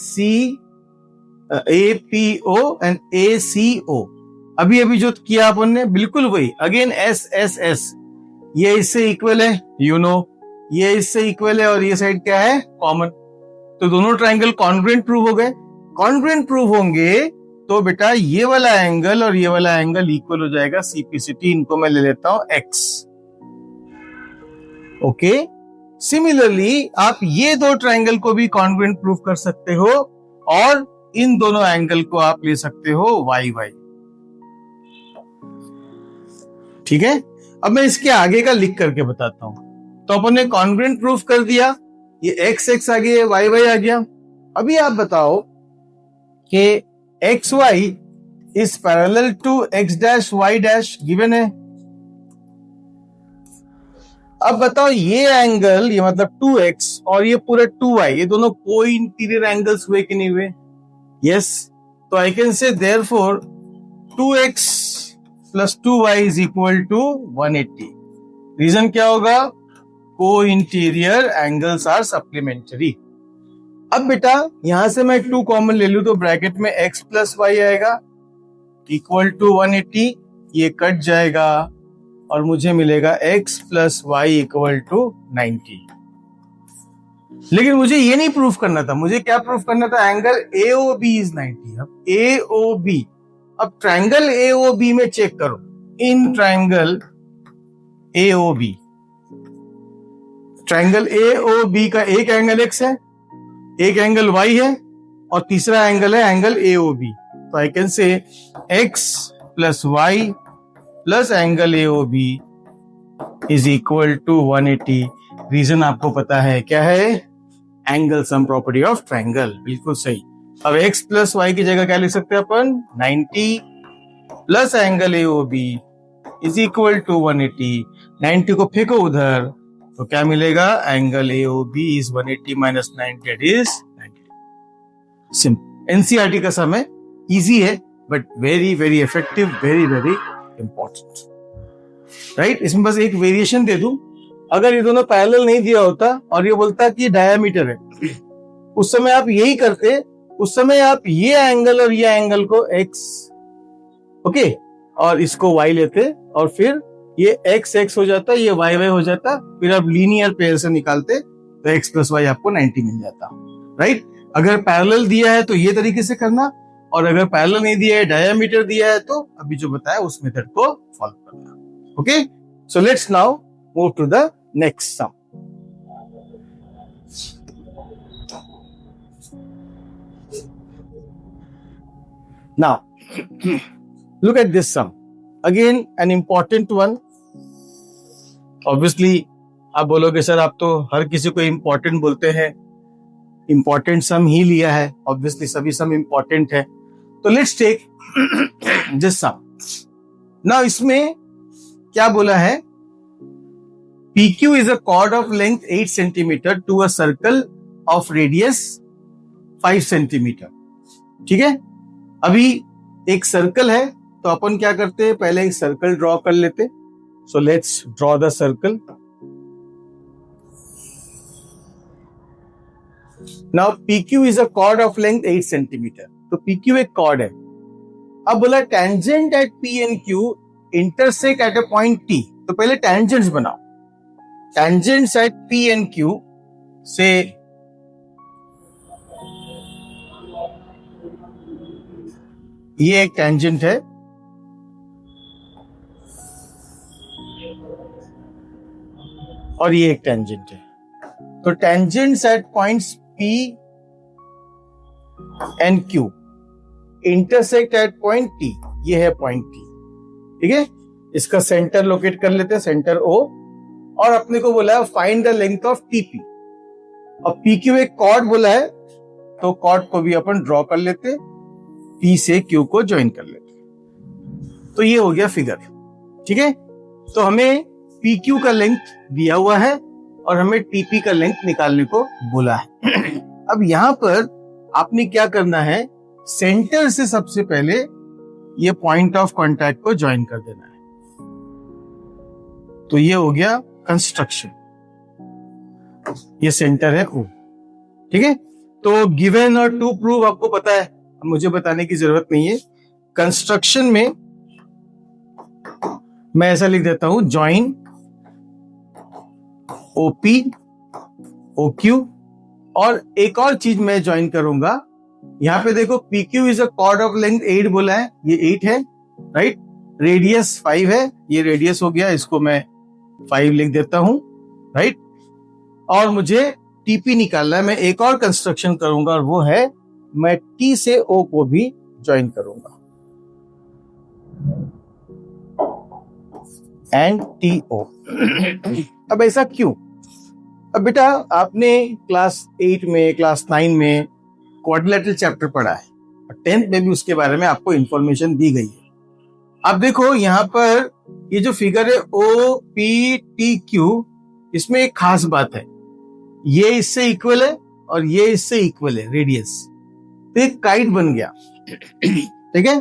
ACO, अभी जो किया अपन ने बिल्कुल वही। अगेन SSS, ये इससे इक्वल है, यू नो, ये इससे इक्वल है और ये साइड क्या है? कॉमन। तो दोनों ट्रायंगल कॉन्ग्रुएंट प्रूव हो गए। कॉन्ग्रुएंट प्रूव होंगे तो बेटा ये वाला एंगल और ये वाला एंगल इक्वल हो जाएगा, CPCT। इनको मैं ले लेता हूं X। ओके, सिमिलरली आप ये दो ट्रायंगल को भी कॉन्ग्रुएंट प्रूव कर सकते हो, और इन दोनों एंगल को आप ले सकते हो YY। ठीक है, अब मैं इसके आगे का लिख करके बताता हूं। तो अपन ने कॉन्ग्रुएंट प्रूफ कर दिया, ये XX आ गया, YY आ गया। अभी आप बताओ कि XY is parallel to X dash Y dash, given है। अब बताओ ये एंगल, ये मतलब 2X और ये पूरा 2Y, ये दोनों कोई इंटीरियर एंगल्स हुए कि नहीं हुए? यस। तो I can say therefore 2X plus 2Y is equal to 180। Reason क्या होगा? को इंटीरियर एंगल्स आर सप्लीमेंटरी। अब बेटा यहां से मैं 2 कॉमन ले लूं तो ब्रैकेट में x प्लस वाई आएगा इक्वल टू 180, ये कट जाएगा और मुझे मिलेगा x plus Y equal to 90। लेकिन मुझे ये नहीं प्रूफ करना था, मुझे क्या प्रूफ करना था, एंगल AOB इज 90। अब AOB, अब ट्रायंगल AOB में चेक करो, in triangle AOB, triangle AOB का एक एंगल x है, एक एंगल y है और तीसरा एंगल है एंगल AOB। तो I can say x plus Y plus angle AOB is equal to 180। Reason आपको पता है क्या है, angle sum property of triangle, बिल्कुल सही। अब x प्लस वाई की जगह क्या लिख सकते हैं अपन, 90 plus angle AOB is equal to 180। 90 को फेंको उधर तो क्या मिलेगा, angle AOB is 180 minus 90 that is 90। Simple, NCERT का सम है, इजी है but very very effective, very very important, right. इसमें बस एक वेरिएशन दे दूं, अगर ये दोनों पैरेलल नहीं दिया होता और ये बोलता कि डायामीटर है, उस समय आप यही करते, उस समय आप ये एंगल और ये एंगल को x ओके और इसको y लेते और फिर ये x x हो जाता, ये y y हो जाता, फिर आप लीनियर पेयर से निकालते तो x प्लस वाई आपको 90 मिल जाता, राइट। अगर पैरेलल दिया है तो ये तरीके से करना, और अगर पैरेलल नहीं दिया है, डायामीटर दिया है, तो अभी जो बताया उस मेथड को फॉलो करना। Okay, so let's now move to the next sum. Now, look at this sum. Again, an important one. Obviously, आप बोलोगे सर आप तो हर किसी को important बोलते हैं, important sum ही लिया है, obviously सभी sum important है। तो let's take this sum. Now इसमें क्या बोला है, PQ is a chord of length 8 centimeter to a circle of radius 5 centimeter. ठीक है, अभी एक सर्कल है तो अपन क्या करते हैं, पहले एक सर्कल ड्रॉ कर लेते। So let's draw the circle. Now PQ is a cord of length 8 centimetre, तो PQ एक कॉर्ड है। अब बोला tangent at P and Q intersect at a point T, तो पहले टेंजेंट्स बनाओ। Tangents at P and Q से ये एक टेंजेंट है और ये एक टेंजेंट है, तो tangents at points P and Q intersect at point T, ये है पॉइंट T, ठीक है। इसका सेंटर लोकेट कर लेते हैं, सेंटर O, और अपने को बोला है find the length of TP। अब PQ एक कॉर्ड बोला है तो कॉर्ड को भी अपन ड्रॉ कर लेते, P से Q को ज्वाइन कर लेते, तो ये हो गया फिगर, ठीक है। तो हमें PQ का लेंथ दिया हुआ है और हमें TP का लेंथ निकालने को बोला है। अब यहां पर आपने क्या करना है, सेंटर से सबसे पहले ये पॉइंट ऑफ कांटेक्ट को ज्वाइन कर देना है, तो ये हो गया कंस्ट्रक्शन, ये सेंटर है O, ठीक है। तो गिवन और टू प्रूव आपको पता है, मुझे बताने की जरूरत नहीं है। कंस्ट्रक्शन में मैं ऐसा लिख देता हूं, ज्वाइन OP OQ, और एक और चीज मैं ज्वाइन करूंगा, यहां पे देखो PQ is a cord of length 8 बोला है, ये 8 है, राइट। रेडियस 5 है, ये रेडियस हो गया, इसको मैं 5 लिख देता हूं, राइट। और मुझे TP निकालना है, मैं एक और कंस्ट्रक्शन करूंगा और वो है मैं T से O को भी ज्वाइन करूंगा, एंड TO। अब ऐसा क्यों? अब बेटा आपने क्लास 8 में, क्लास 9 में क्वाड्रिलेटरल चैप्टर पढ़ा है और 10th में भी उसके बारे में आपको इंफॉर्मेशन दी गई है। अब देखो यहाँ पर ये जो फिगर है OPTQ, इसमें एक खास बात है, ये इससे इक्वल है और ये इससे इक्वल है रेडियस, तो एक काइट बन गया, ठीक है।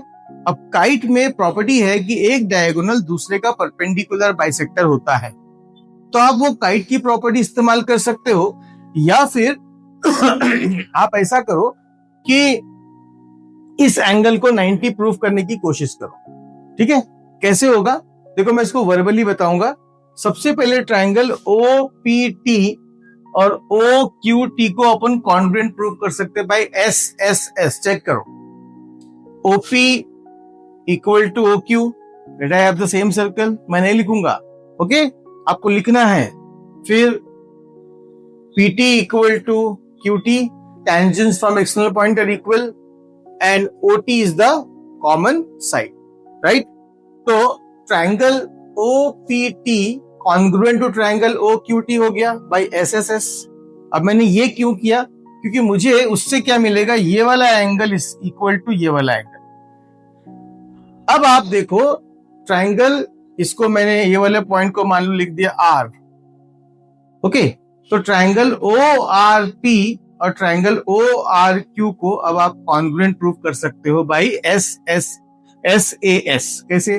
अब काइट में प्रॉपर्टी है कि एक डायगोनल दूसरे का परपेंडिकुलर बाइसेक्टर होता है, तो आप वो काइट की प्रॉपर्टी इस्तेमाल कर सकते हो, या फिर आप ऐसा करो कि इस एंगल को 90 प्रूफ करने की कोशिश करो। ठीक है, कैसे होगा देखो, मैं इसको वर्बली बताऊंगा। सबसे पहले ट्राइंगल OPT और OQT को अपन कॉन्ग्रुएंट प्रूफ कर सकते हैं बाय SSS। चेक करो, OP equal to OQ, let I have the same circle. मैं नहीं लिखूंगा, ओके, आपको लिखना है। फिर PT equal to QT, tangents from external point are equal and OT is the common side, right? तो triangle OPT congruent to triangle OQT हो गया बाय SSS। अब मैंने ये क्यों किया? क्योंकि मुझे उससे क्या मिलेगा, ये वाला एंगल इज इक्वल टू ये वाला एंगल। अब आप देखो ट्राइंगल, इसको मैंने ये वाले पॉइंट को मान लो लिख दिया R, ओके। तो ट्राइंगल ORP और ट्राइंगल ORQ को अब आप कॉन्ग्रुएंट प्रूफ कर सकते हो बाय SAS। कैसे?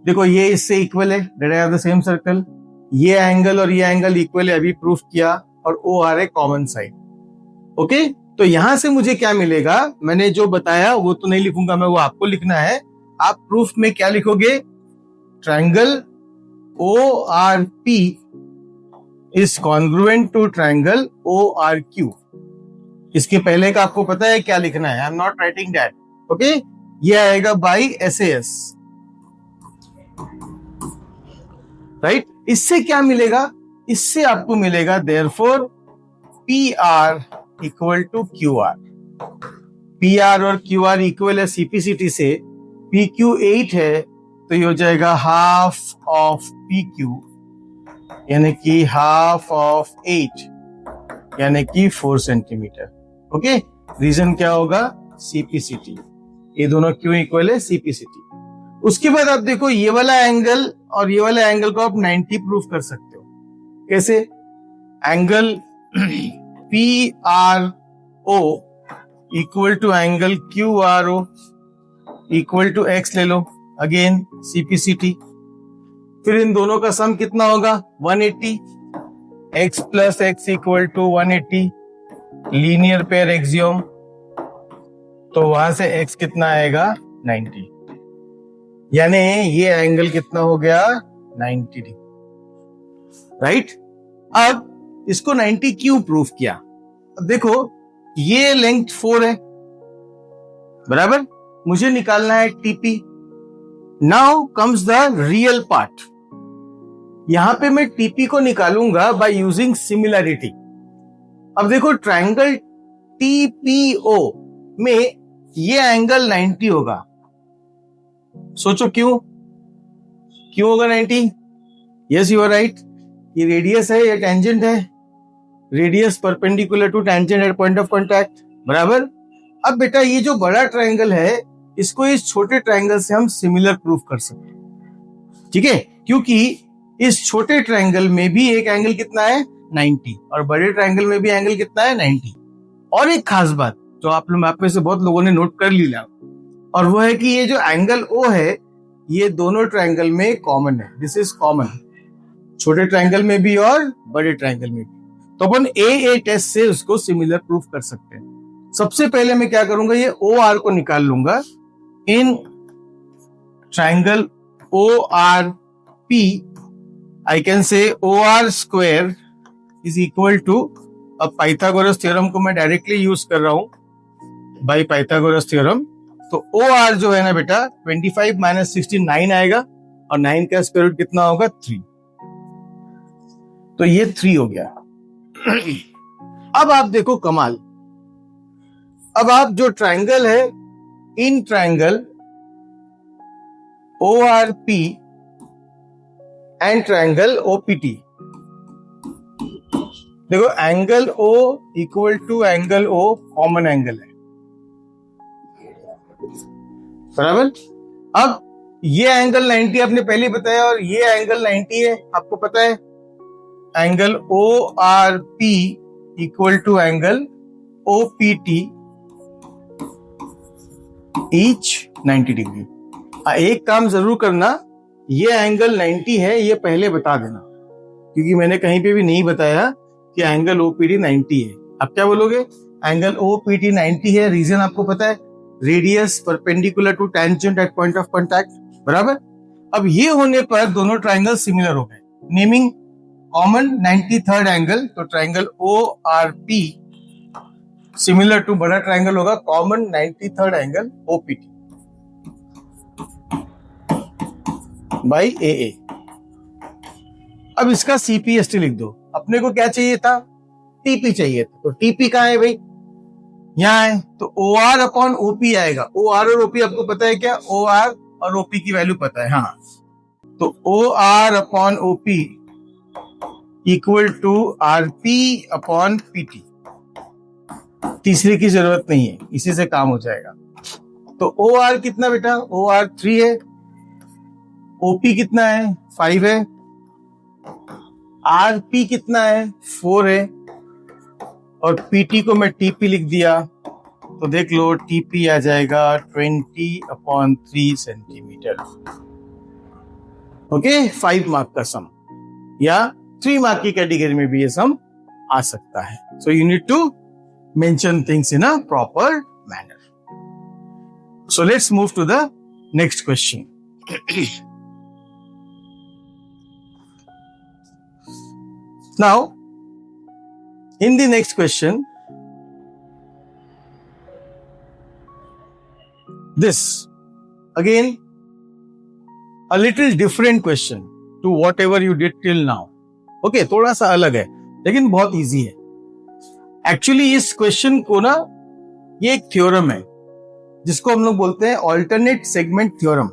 देखो, ये इससे इक्वल है, that I have the same circle. ये एंगल और ये एंगल इक्वल है, अभी प्रूफ किया, और OR है कॉमन साइड, ओके। तो यहां से मुझे क्या मिलेगा, मैंने जो बताया वो तो नहीं लिखूंगा मैं, वो आपको लिखना है। आप प्रूफ में क्या लिखोगे, triangle ORP is congruent to triangle ORQ। इसके पहले का आपको पता है क्या लिखना है, I am not writing that, okay. ये आएगा बाय SAS, राइट। इससे क्या मिलेगा, इससे आपको मिलेगा therefore PR equal to QR। PR और QR इक्वल है CPCT से, PQ 8 है तो ये हो जाएगा हाफ ऑफ PQ, यानी कि हाफ ऑफ 8, यानी कि 4 सेंटीमीटर, ओके। रीजन क्या होगा, CPCT, ये दोनों क्यों इक्वल है, CPCT। उसके बाद आप देखो, ये वाला एंगल और ये वाला एंगल को आप 90 प्रूफ कर सकते हो। कैसे? Angle PRO equal to angle QRO equal to X ले लो, अगेन CPCT। फिर इन दोनों का सम कितना होगा, 180, X plus X equal to 180, linear pair axiom. तो वहां से X कितना आएगा, 90, यानी ये एंगल कितना हो गया, 90 डिग्री, राइट। अब इसको 90 क्यों प्रूफ किया? अब देखो, ये लेंथ 4 है, बराबर, मुझे निकालना है TP। Now comes the real part. यहां पे मैं TP को निकालूंगा बाय यूजिंग सिमिलैरिटी। अब देखो, ट्राइंगल TPO में ये एंगल 90 होगा। सोचो क्यों होगा 90? Yes, you are right. ये रेडियस है, ये टेंजेंट है, radius perpendicular to tangent at point of contact, बराबर। अब बेटा, ये जो बड़ा ट्राइंगल है, इसको इस छोटे ट्राइंगल से हम सिमिलर प्रूफ कर सकते हैं, ठीक है, क्योंकि इस छोटे ट्राइंगल में भी एक एंगल कितना है, 90, और बड़े ट्राइंगल में भी एंगल कितना है, 90। और एक खास बात जो आप में से बहुत लोगों ने नोट कर लिया, और वो है कि ये जो एंगल O है, ये दोनों ट्राइंगल में कॉमन है। दिस इज कॉमन, छोटे ट्राइंगल में भी और बड़े ट्राइंगल में भी। तो अपन AA टेस्ट से उसको सिमिलर प्रूफ कर सकते हैं। सबसे पहले मैं क्या करूंगा, ये OR को निकाल लूंगा। In triangle ORP I can say OR square is equal to, अब पाइथागोरस थ्योरम को मैं डायरेक्टली यूज कर रहा हूं बाय पाइथागोरस थ्योरम। तो OR जो है ना बेटा, 25 माइनस 69 आएगा, और 9 का स्क्वायर रूट कितना होगा, 3। तो ये 3 हो गया। अब आप देखो कमाल, अब आप जो ट्राइंगल है, in triangle ORP and triangle OPT, देखो angle O equal to angle O common angle है, बराबर। अब ये एंगल 90 आपने पहले ही बताया, और ये एंगल 90 है, आपको पता है। Angle ORP equal to angle OPT each 90 degree. एक काम जरूर करना, ये एंगल 90 है, ये पहले बता देना, क्योंकि मैंने कहीं पे भी नहीं बताया कि एंगल OPT 90 है। आप क्या बोलोगे? एंगल OPT 90 है, रीजन आपको पता है, radius perpendicular to tangent at point of contact, बराबर। अब ये होने पर दोनों ट्राइंगल सिमिलर हो गए, नेमिंग कॉमन 93rd एंगल, तो ट्राइंगल ORP सिमिलर टू बड़ा ट्राइंगल होगा common 93rd angle OPT by AA। अब इसका CPST लिख दो। अपने को क्या चाहिए था? TP चाहिए था, तो TP कहाँ है भाई? यहाँ है, तो OR अपॉन OP आएगा। OR और OP आपको पता है क्या? OR और OP की वैल्यू पता है, हाँ, तो OR upon OP equal to RP upon PT। तीसरे की जरूरत नहीं है, इसी से काम हो जाएगा। तो OR कितना बेटा? OR 3 है, OP कितना है? 5 है, RP कितना है? 4 है, और PT को मैं TP लिख दिया, तो देख लो TP आ जाएगा 20/3 सेंटीमीटर। ओके, 5 मार्क का सम, या 3 मार्क की कैटेगरी में भी ये सम आ सकता है। So you need to mention things in a proper manner. So let's move to the next question. Now, in the next question, this again a little different question to whatever you did till now. Okay, थोड़ा सा अलग है, लेकिन बहुत easy है। Actually इस question को ना, ये एक थ्योरम है जिसको हम लोग बोलते हैं ऑल्टरनेट सेगमेंट थ्योरम।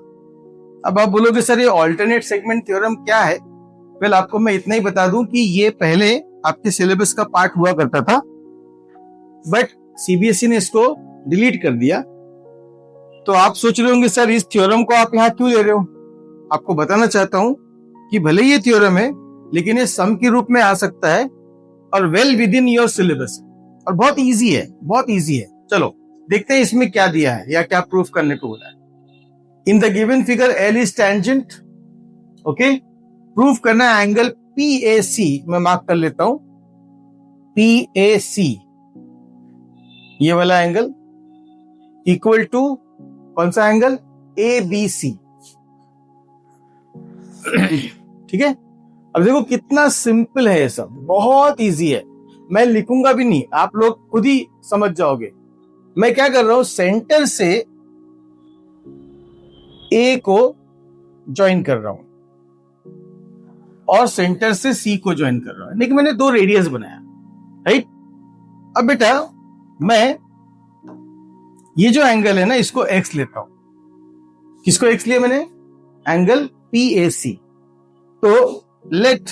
अब आप बोलोगे सर ये ऑल्टरनेट सेगमेंट थ्योरम क्या है? वेल, आपको मैं इतना ही बता दूं कि ये पहले आपके सिलेबस का पार्ट हुआ करता था, बट CBSE ने इसको डिलीट कर दिया। तो आप सोच रहे होंगे सर इस थ्योरम को आप यहाँ क्यों ले रहे हो? आपको बताना चाहता हूं कि भले ये थ्योरम है, लेकिन ये सम के रूप में आ सकता है और well with in your syllabus, और बहुत इजी है, बहुत इजी है। चलो देखते हैं इसमें क्या दिया है या क्या प्रूफ करने को बोला है। In the given figure L is tangent, okay, proof करना है एंगल PAC, मैं मार्क कर लेता हूं, PAC ये वाला एंगल इक्वल टू कौन सा एंगल? ABC। ठीक है, अब देखो कितना सिंपल है, ये सब बहुत इजी है। मैं लिखूंगा भी नहीं, आप लोग खुद ही समझ जाओगे। मैं क्या कर रहा हूं, सेंटर से A को ज्वाइन कर रहा हूं और सेंटर से C को ज्वाइन कर रहा हूं, लेकिन मैंने 2 रेडियस बनाया, राइट। अब बेटा मैं ये जो एंगल है ना, इसको X लेता हूं। किसको X लिया मैंने? Angle PAC। तो let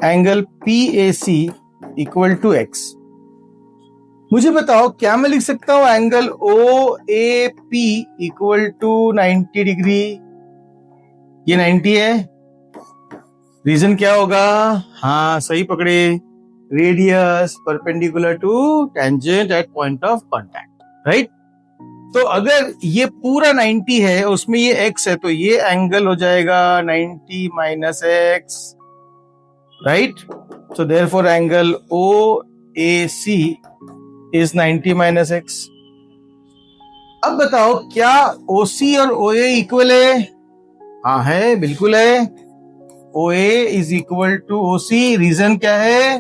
angle PAC equal to X। मुझे बताओ क्या मैं लिख सकता हूं angle OAP equal to 90 degree? ये 90 है, रीजन क्या होगा? हाँ सही पकड़े, radius perpendicular to tangent at point of contact, right. तो अगर ये पूरा 90 है, उसमें ये x है, तो ये एंगल हो जाएगा 90 minus x, right. So therefore angle OAC is 90 minus x। अब बताओ क्या OC और OA इक्वल है? हाँ है, बिल्कुल है। OA is equal to OC, reason क्या है?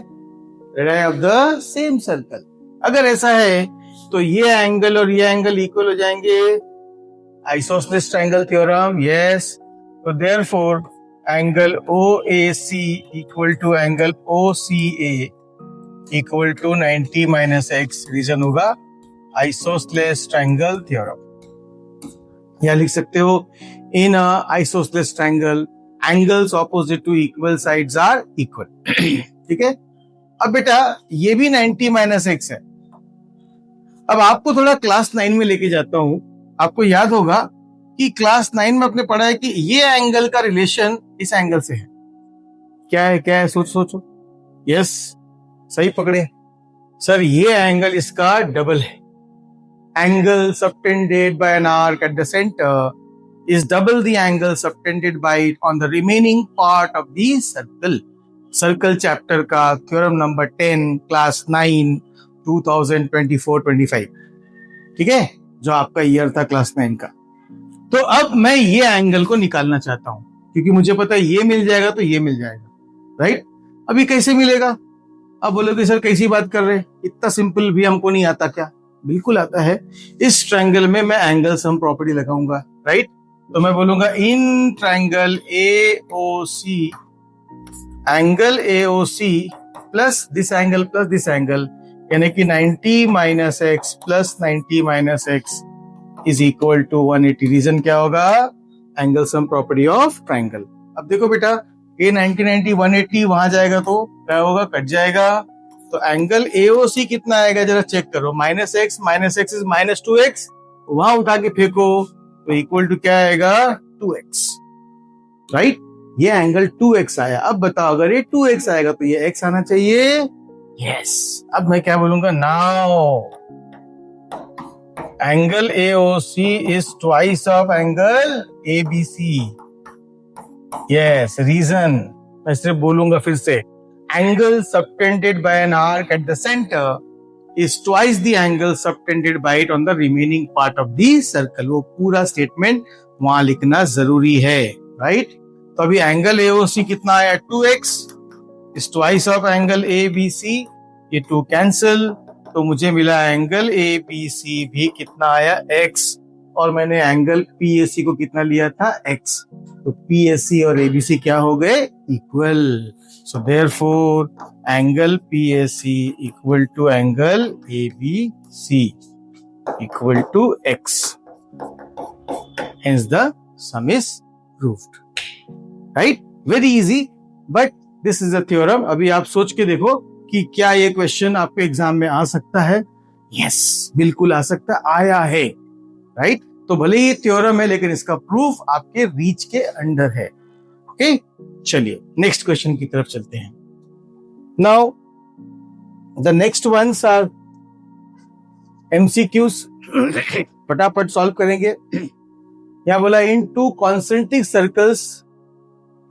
Radius of the same circle. अगर ऐसा है तो ये एंगल और ये एंगल इक्वल हो जाएंगे, आइसोसेलेस ट्रायंगल थ्योरम, यस। तो therefore angle OAC equal to angle OCA equal to 90 minus x, reason होगा आइसोसेलेस ट्रायंगल थ्योरम। या लिख सकते हो in isosceles triangle angles opposite to equal sides are equal. ठीक है, अब बेटा ये भी 90 माइनस x है। अब आपको थोड़ा क्लास 9 में लेके जाता हूं। आपको याद होगा कि क्लास 9 में आपने पढ़ा है कि ये एंगल का रिलेशन इस एंगल से है। क्या है, क्या है? सोचो। यस, सही पकड़े सर, ये एंगल इसका डबल है। Angle subtended by an arc at the centre is double the angle subtended by it on the remaining part of the circle. Circle chapter का थ्योरम नंबर 10 क्लास 9 2024-25, ठीक है, जो आपका ईयर था class 9 का। तो अब मैं ये एंगल को निकालना चाहता हूं, क्योंकि मुझे पता है ये मिल जाएगा तो ये मिल जाएगा, राइट। अभी कैसे मिलेगा? अब बोलोगे सर कैसी बात कर रहे हैं, इतना सिंपल भी हमको नहीं आता क्या? बिल्कुल आता है। इस ट्रायंगल में मैं एंगल सम प्रॉपर्टी लगाऊंगा, राइट। तो मैं बोलूंगा in triangle AOC, angle AOC plus this angle, यानी कि 90 माइनस एक्स प्लस 90 माइनस X is equal to 180। Reason क्या होगा? Angle sum property of triangle. अब देखो बेटा, ये 90 90 180 वहां जाएगा तो क्या होगा? कट जाएगा। तो एंगल AOC कितना आएगा जरा चेक करो। Minus X is minus 2x, वहां उठा के फेंको तो इक्वल टू क्या आएगा? 2x, right. ये एंगल 2x आया। अब बताओ अगर ये 2x आएगा तो ये x आना चाहिए। यस। अब मैं क्या बोलूंगा? Now angle AOC is twice of angle ABC। Yes, reason मैं सिर्फ बोलूंगा फिर से, angle subtended by an arc at the centre is twice the angle subtended by it on the remaining part of the circle. वो पूरा statement वहां लिखना जरूरी है, राइट। तो अभी एंगल AOC कितना आया? 2x is twice of angle ABC। ये 2 कैंसिल, तो मुझे मिला एंगल ABC भी कितना आया? x, और मैंने एंगल PAC को कितना लिया था? x। तो PAC और ABC क्या हो गए? Equal. So therefore angle PAC equal to angle ABC equal to x। Hence the sum is proved, right? Very easy, but this is a theorem. अभी आप सोच के देखो कि क्या ये क्वेश्चन आपके एग्जाम में आ सकता है? यस, बिल्कुल आ सकता है, आया है, राइट। तो भले ही थ्योरम है लेकिन इसका प्रूफ आपके रीच के अंडर है। ओके, चलिए नेक्स्ट क्वेश्चन की तरफ चलते हैं। Now the next ones are MCQs, फटाफट सॉल्व करेंगे। यहां बोला in 2 concentric circles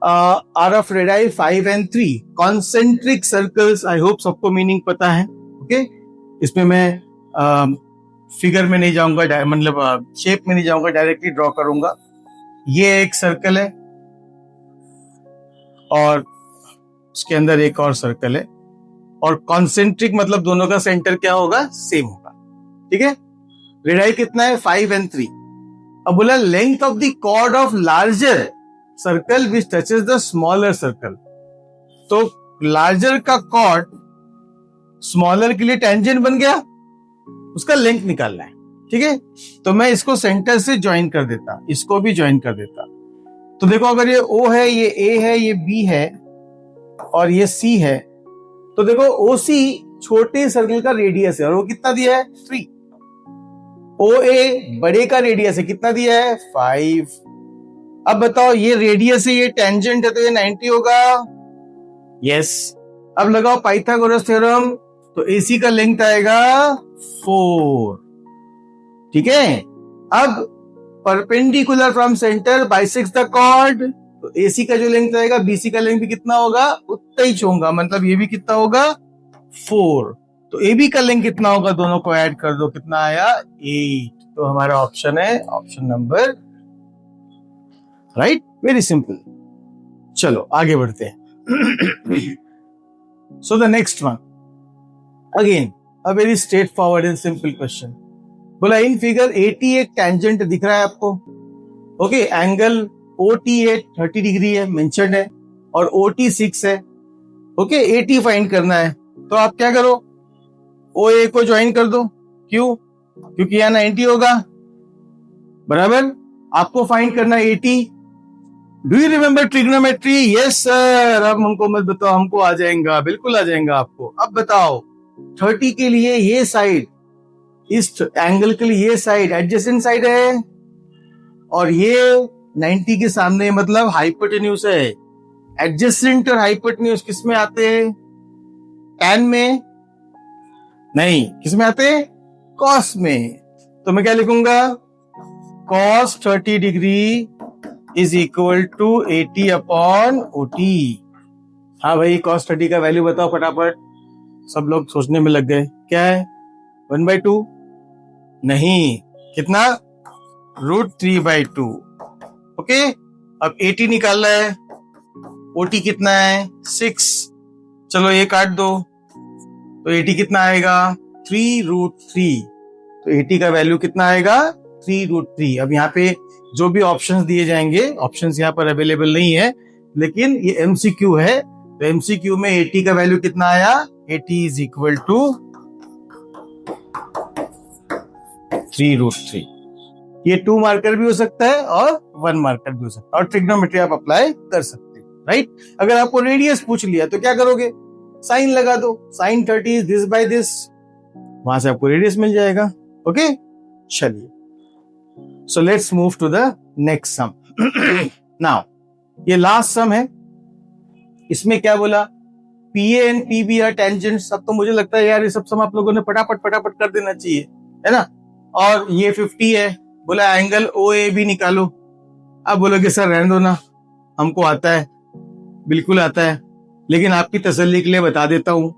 are of radii 5 and 3। Concentric circles, I hope सबको मीनिंग पता है। ओके, इसमें मैं फिगर में नहीं जाऊंगा, मतलब शेप में नहीं जाऊंगा, डायरेक्टली ड्रॉ करूंगा। ये एक सर्कल है और उसके अंदर एक और सर्कल है, और कॉन्सेंट्रिक मतलब दोनों का सेंटर क्या होगा? सेम होगा, ठीक है। रेडियाई कितना है? 5 and 3। अब बोला length of the chord of larger circle which touches the smaller circle. तो लार्जर का कॉर्ड स्मॉलर के लिए टेंजेंट बन गया, उसका लेंथ निकालना है, ठीक है। तो मैं इसको सेंटर से ज्वाइन कर देता, इसको भी ज्वाइन कर देता। तो देखो अगर ये O है, ये A है, ये B है और ये C है, तो देखो OC छोटे सर्कल का रेडियस है और वो कितना दिया है? 3। OA बड़े का रेडियस है, कितना दिया है? 5। अब बताओ ये रेडियस है, ये टेंजेंट है, तो ये 90 होगा। यस। अब लगाओ पाइथागोरस थ्योरम, तो AC का लेंथ आएगा 4, ठीक है। अब perpendicular from centre bisects the chord, तो AC का जो लेंथ आएगा BC का लेंथ भी कितना होगा? उतना ही होगा, मतलब ये भी कितना होगा? 4। तो AB का लेंथ कितना होगा? दोनों को ऐड कर दो, कितना आया? 8। तो हमारा ऑप्शन है option number, right. Very simple. चलो आगे बढ़ते हैं। So the next one, again a very straight forward and simple question. बोला इन फिगर 80 एक टेंजेंट दिख रहा है आपको। ओके, एंगल OT 30 डिग्री है, मेंशन्ड है, और OT 6 है। ओके, 80 फाइंड करना है, तो आप क्या करो? OA को ज्वाइन कर दो। क्यों? क्योंकि यहां 90 होगा, बराबर। आपको फाइंड करना 80। Do you remember trigonometry? Yes sir. अब हमको मत बताओ, हमको आ जाएगा, बिल्कुल आ जाएगा आपको। अब बताओ 30 के लिए ये साइड, इस एंगल के लिए ये साइड एडजेसेंट साइड है, और ये 90 के सामने मतलब हाइपोटेन्यूज है। एडजेसेंट और हाइपोटेन्यूज किस में आते हैं? टैन में नहीं, किस में आते हैं? कॉस में। तो मैं क्या लिखूंगा? cos 30 degree is equal to 80 upon OT। हाँ भाई, cos 30 का वैल्यू बताओ फटाफट। सब लोग सोचने में लग गए। क्या है? 1/2? नहीं, कितना? √3/2। ओके, अब 80 निकालना है। OT कितना है? 6। चलो ये काट दो, तो 80 कितना आएगा? 3√3। तो 80 का वैल्यू कितना आएगा? 3√3। अब यहाँ पे जो भी ऑप्शंस दिए जाएंगे, ऑप्शंस यहाँ पर अवेलेबल नहीं है, लेकिन ये MCQ है, तो MCQ में 80 का वैल्यू कितना आया? 80 इज इक्वल टू 3√3। ये 2 मार्कर भी हो सकता है और 1 मार्कर भी हो सकता है, और ट्रिग्नोमेट्री आप अप्लाई कर सकते हैं, राइट। अगर आपको रेडियस पूछ लिया तो क्या करोगे? साइन लगा दो, sine 30 is this by this, वहां से आपको रेडियस मिल जाएगा। ओके, चलिए, so let's move to the next sum. Now ये लास्ट सम है। इसमें क्या बोला? PA and PB are tangents. अब तो मुझे लगता है यार ये सब सम आप लोगों ने फटाफट कर देना चाहिए, है ना। और ये 50 है, बोला एंगल OAB निकालो। अब बोलोगे सर रहने दो ना, हमको आता है, बिल्कुल आता है, लेकिन आपकी तसल्ली के लिए बता देता हूं।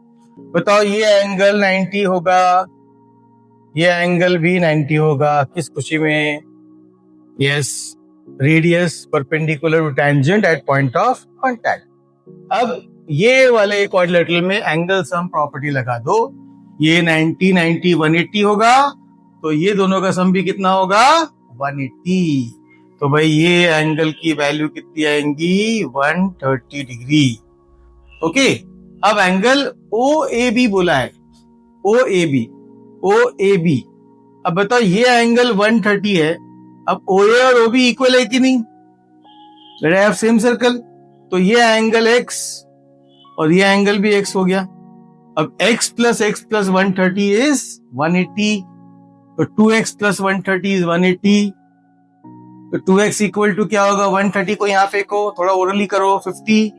बताओ, ये एंगल 90 होगा, ये एंगल भी 90 होगा। किस खुशी में? Yes, radius perpendicular to tangent at point of contact. अब ये वाले क्वाड्रिलेटरल में एंगल सम प्रॉपर्टी लगा दो। ये 90 90 180 होगा, तो ये दोनों का सम भी कितना होगा? 180। तो भाई ये एंगल की वैल्यू कितनी आएंगी? 130 डिग्री। ओके, अब एंगल OAB बोला है, OAB। अब बताओ, ये एंगल 130 है। अब OA और OB इक्वल है कि नहीं? लेट्स हैव सेम सर्कल, तो ये एंगल X और ये एंगल भी X हो गया। अब X प्लस 130 इज 180, तो 2X प्लस 130 इज 180। तो 2X इक्वल टू क्या होगा? 130 को यहाँ फेंको, थोड़ा ओरली करो, 50।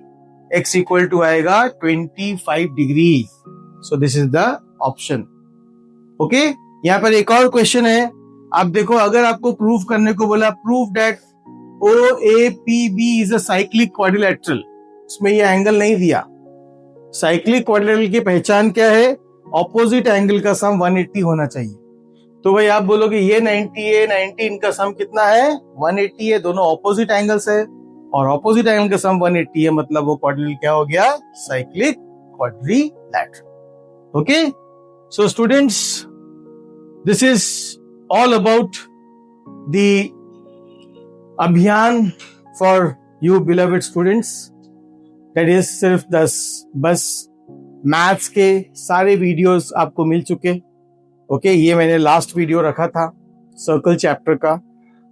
X इक्वल टू आएगा 25 degree. So this is the option. Okay, यहाँ पर एक और क्वेश्चन है। आप देखो, अगर आपको प्रूफ करने को बोला, proof that OAPB is a cyclic quadrilateral, उसमें ये एंगल नहीं दिया। साइक्लिक क्वाड्रिलेटरल की पहचान क्या है? ऑपोजिट एंगल का सम 180 होना चाहिए। तो भाई आप बोलोगे ये 90 है, 90, इनका सम कितना है? 180 है, दोनों ऑपोजिट एंगल्स है, और ऑपोजिट एंगल का सम 180 है, मतलब वो क्वाड्रिलेटरल क्या हो गया? Cyclic quadrilateral. Okay, so students, this is all about the Abhiyan for you beloved students, that is सिर्फ 10 बस मैथ्स के सारे वीडियोस आपको मिल चुके। ओके, ये मैंने लास्ट वीडियो रखा था सर्कल चैप्टर का।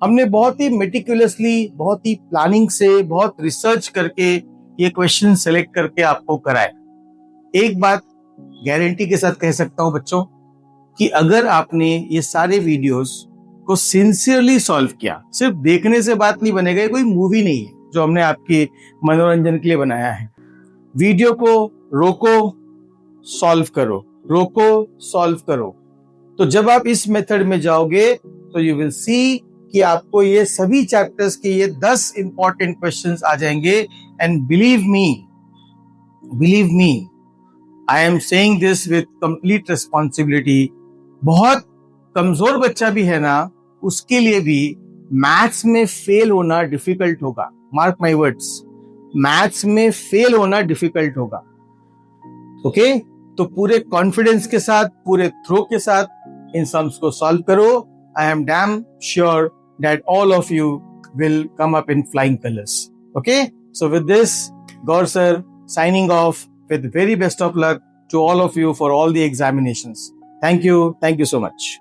हमने बहुत ही मेटिकुलसली, बहुत ही प्लानिंग से, बहुत रिसर्च करके ये क्वेश्चन सेलेक्ट करके आपको कराए। एक बात गारंटी के साथ कह सकता हूं बच्चों, कि अगर आपने ये सारे वीडियोस को सिंसियरली सॉल्व किया, सिर्फ देखने से बात नहीं बनेगा, ये कोई मूवी नहीं है जो हमने आपके मनोरंजन के लिए बनाया है। वीडियो को रोको, सॉल्व करो, रोको, सॉल्व करो। तो जब आप इस मेथड में जाओगे तो यू विल सी कि आपको ये सभी चैप्टर्स के ये 10 इंपॉर्टेंट क्वेश्चंस आ जाएंगे। And believe me, I am saying this with complete responsibility. बहुत कमजोर बच्चा भी है ना, उसके लिए भी मैथ्स में फेल होना डिफिकल्ट होगा। मार्क माय वर्ड्स, मैथ्स में फेल होना डिफिकल्ट होगा। ओके, तो पूरे कॉन्फिडेंस के साथ, पूरे थ्रो के साथ इन सम्स को सॉल्व करो। I am damn sure that all of you will come up in flying colors. Okay, so with this, Gaur sir signing off with very best of luck to all of you for all the examinations. Thank you so much.